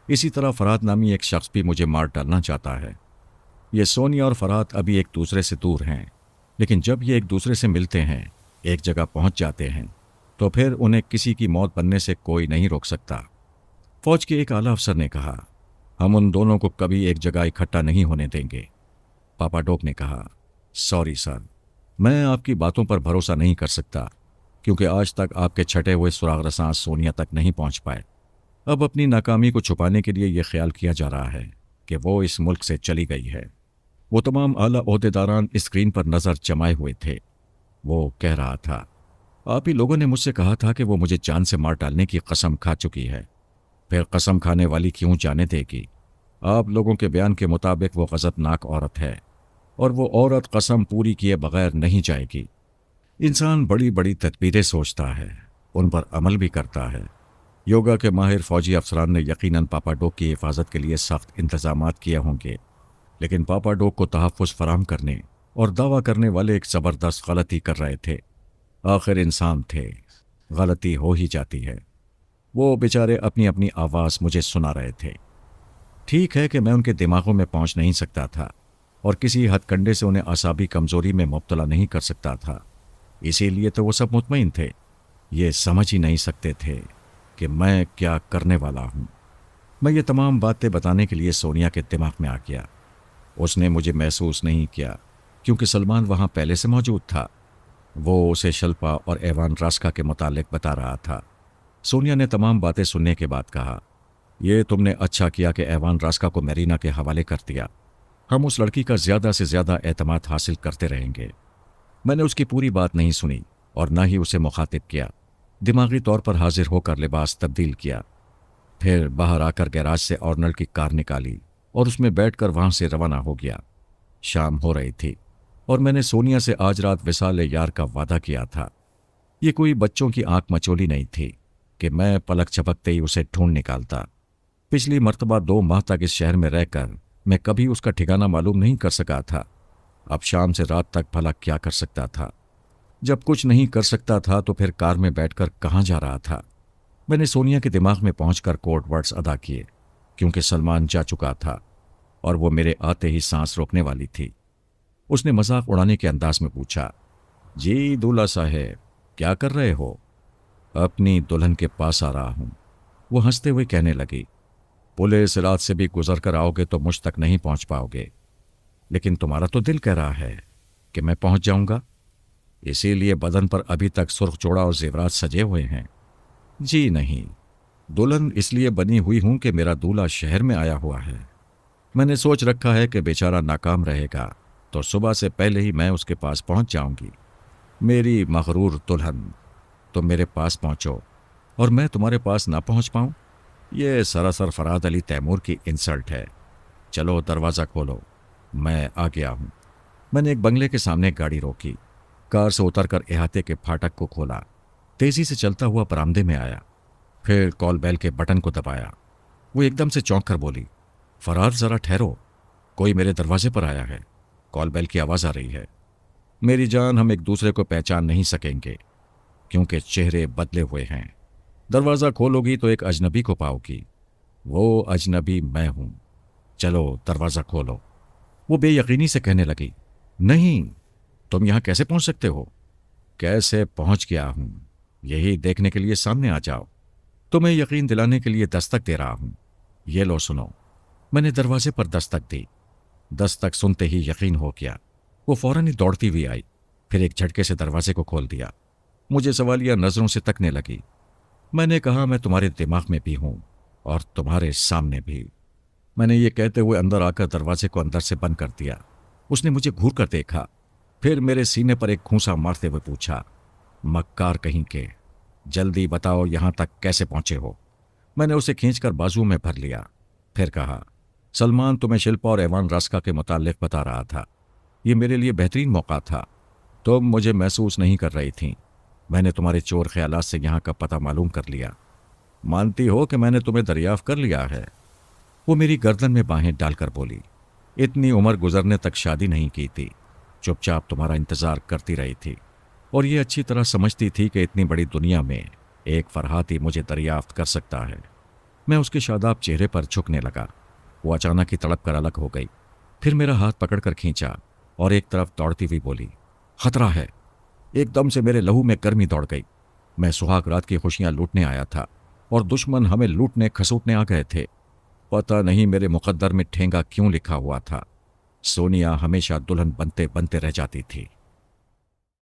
इसी तरह फरहाद नामी एक शख्स भी मुझे मार डालना चाहता है। ये सोनिया और फरहाद अभी एक दूसरे से दूर हैं, लेकिन जब ये एक दूसरे से मिलते हैं, एक जगह पहुंच जाते हैं, तो फिर उन्हें किसी की मौत बनने से कोई नहीं रोक सकता। फौज के एक आला अफसर ने कहा, हम उन दोनों को कभी एक जगह इकट्ठा नहीं होने देंगे। पापा डोक ने कहा, सॉरी सर, मैं आपकी बातों पर भरोसा नहीं कर सकता क्योंकि आज तक आपके छटे हुए सुराग रसां सोनिया तक नहीं पहुंच पाए। अब अपनी नाकामी को छुपाने के लिए यह ख्याल किया जा रहा है कि वो इस मुल्क से चली गई है। वो तमाम आला ओहदेदारान स्क्रीन पर नज़र जमाए हुए थे। वो कह रहा था, आप ही लोगों ने मुझसे कहा था कि वो मुझे जान से मार डालने की कसम खा चुकी है। फिर कसम खाने वाली क्यों जाने देगी? आप लोगों के बयान के मुताबिक वो गज़बनाक औरत है और वो औरत कसम पूरी किए बगैर नहीं जाएगी। इंसान बड़ी बड़ी तदबीरें सोचता है, उन पर अमल भी करता है। योगा के माहिर फौजी अफसरान ने यकीनन पापा डोग की हिफाजत के लिए सख्त इंतजामात किए होंगे, लेकिन पापा डोग को तहफ़्फ़ुज़ फराहम करने और दावा करने वाले एक ज़बरदस्त गलती कर रहे थे। आखिर इंसान थे, गलती हो ही जाती है। वो बेचारे अपनी अपनी आवाज़ मुझे सुना रहे थे। ठीक है कि मैं उनके दिमागों में पहुंच नहीं सकता था और किसी हथकंडे से उन्हें आसाबी कमज़ोरी में मुब्तला नहीं कर सकता था। इसीलिए तो वो सब मुतमईन थे। ये समझ ही नहीं सकते थे कि मैं क्या करने वाला हूँ। मैं ये तमाम बातें बताने के लिए सोनिया के दिमाग में आ गया। उसने मुझे महसूस नहीं किया क्योंकि सलमान वहाँ पहले से मौजूद था। वो उसे शल्पा और एवान रास्का के मुतालिक बता रहा था। सोनिया ने तमाम बातें सुनने के बाद कहा, यह तुमने अच्छा किया कि एवान रास्का को मेरीना के हवाले कर दिया। हम उस लड़की का ज़्यादा से ज़्यादा एतमाद हासिल करते रहेंगे। मैंने उसकी पूरी बात नहीं सुनी और न ही उसे मुखातिब किया। दिमागी तौर पर हाजिर होकर लिबास तब्दील किया, फिर बाहर आकर गैराज से ऑर्नल की कार निकाली और उसमें बैठकर वहां से रवाना हो गया। शाम हो रही थी और मैंने सोनिया से आज रात विसाल यार का वादा किया था। ये कोई बच्चों की आंख मचोली नहीं थी कि मैं पलक झपकते ही उसे ढूंढ निकालता। पिछली मर्तबा 2 माह तक इस शहर में रहकर मैं कभी उसका ठिकाना मालूम नहीं कर सका था। अब शाम से रात तक भला क्या कर सकता था? जब कुछ नहीं कर सकता था तो फिर कार में बैठकर कहाँ जा रहा था? मैंने सोनिया के दिमाग में पहुंचकर कोड वर्ड्स अदा किए क्योंकि सलमान जा चुका था और वो मेरे आते ही सांस रोकने वाली थी। उसने मजाक उड़ाने के अंदाज में पूछा, जी दूल्हा साहब, क्या कर रहे हो? अपनी दुल्हन के पास आ रहा हूं। वो हंसते हुए कहने लगी, पुलिस रात से भी गुजर कर आओगे तो मुझ तक नहीं पहुंच पाओगे, लेकिन तुम्हारा तो दिल कह रहा है कि मैं पहुंच जाऊंगा, इसीलिए बदन पर अभी तक सुर्ख जोड़ा और जेवरात सजे हुए हैं। जी नहीं, दुल्हन इसलिए बनी हुई हूं कि मेरा दूल्हा शहर में आया हुआ है। मैंने सोच रखा है कि बेचारा नाकाम रहेगा तो सुबह से पहले ही मैं उसके पास पहुंच जाऊंगी। मेरी मगरूर दुल्हन, तुम मेरे पास पहुंचो और मैं तुम्हारे पास ना पहुंच पाऊं, यह सरासर फरहाद अली तैमूर की इंसल्ट है। चलो दरवाज़ा खोलो, मैं आ गया हूं। मैंने एक बंगले के सामने गाड़ी रोकी, कार से उतरकर अहाते के फाटक को खोला, तेजी से चलता हुआ बरामदे में आया, फिर कॉल बेल के बटन को दबाया। वो एकदम से चौंक कर बोली, फरार ज़रा ठहरो, कोई मेरे दरवाजे पर आया है। कॉल बेल की आवाज़ आ रही है। मेरी जान, हम एक दूसरे को पहचान नहीं सकेंगे क्योंकि चेहरे बदले हुए हैं। दरवाज़ा खोलोगी तो एक अजनबी को पाओगी, वो अजनबी मैं हूं। चलो दरवाज़ा खोलो। वो बेयकीनी से कहने लगी, नहीं, तुम यहां कैसे पहुंच सकते हो? कैसे पहुंच गया हूं यही देखने के लिए सामने आ जाओ। तुम्हें यकीन दिलाने के लिए दस्तक दे रहा हूं। ये लो सुनो। मैंने दरवाजे पर दस्तक दी। दस्तक सुनते ही यकीन हो गया। वो फौरन ही दौड़ती हुई आई, फिर एक झटके से दरवाजे को खोल दिया। मुझे सवालिया नजरों से तकने लगी। मैंने कहा, मैं तुम्हारे दिमाग में भी हूं और तुम्हारे सामने भी। मैंने ये कहते हुए अंदर आकर दरवाजे को अंदर से बंद कर दिया। उसने मुझे घूर कर देखा, फिर मेरे सीने पर एक घूंसा मारते हुए पूछा, मक्कार कहीं के, जल्दी बताओ यहां तक कैसे पहुंचे हो। मैंने उसे खींचकर बाजू में भर लिया। फिर कहा, सलमान तुम्हें शिल्पा और एवान रास्का के मुतालिक बता रहा था। ये मेरे लिए बेहतरीन मौका था। तुम मुझे महसूस नहीं कर रही थी। मैंने तुम्हारे चोर ख्यालात से यहाँ का पता मालूम कर लिया। मानती हो कि मैंने तुम्हें दरियाफ्त कर लिया है? वो मेरी गर्दन में बाहें डालकर बोली, इतनी उम्र गुजरने तक शादी नहीं की थी, चुपचाप तुम्हारा इंतजार करती रही थी, और ये अच्छी तरह समझती थी कि इतनी बड़ी दुनिया में एक फरहात ही मुझे दरियाफ्त कर सकता है। मैं उसके शादाब चेहरे पर झुकने लगा। वो अचानक ही तड़प कर अलग हो गई। फिर मेरा हाथ पकड़कर खींचा और एक तरफ दौड़ती हुई बोली, खतरा है। एकदम से मेरे लहू में गर्मी दौड़ गई। मैं सुहाग रात की खुशियां लूटने आया था और दुश्मन हमें लूटने खसूटने आ गए थे। पता नहीं मेरे मुकद्दर में ठेंगा क्यों लिखा हुआ था। सोनिया हमेशा दुल्हन बनते बनते रह जाती थी।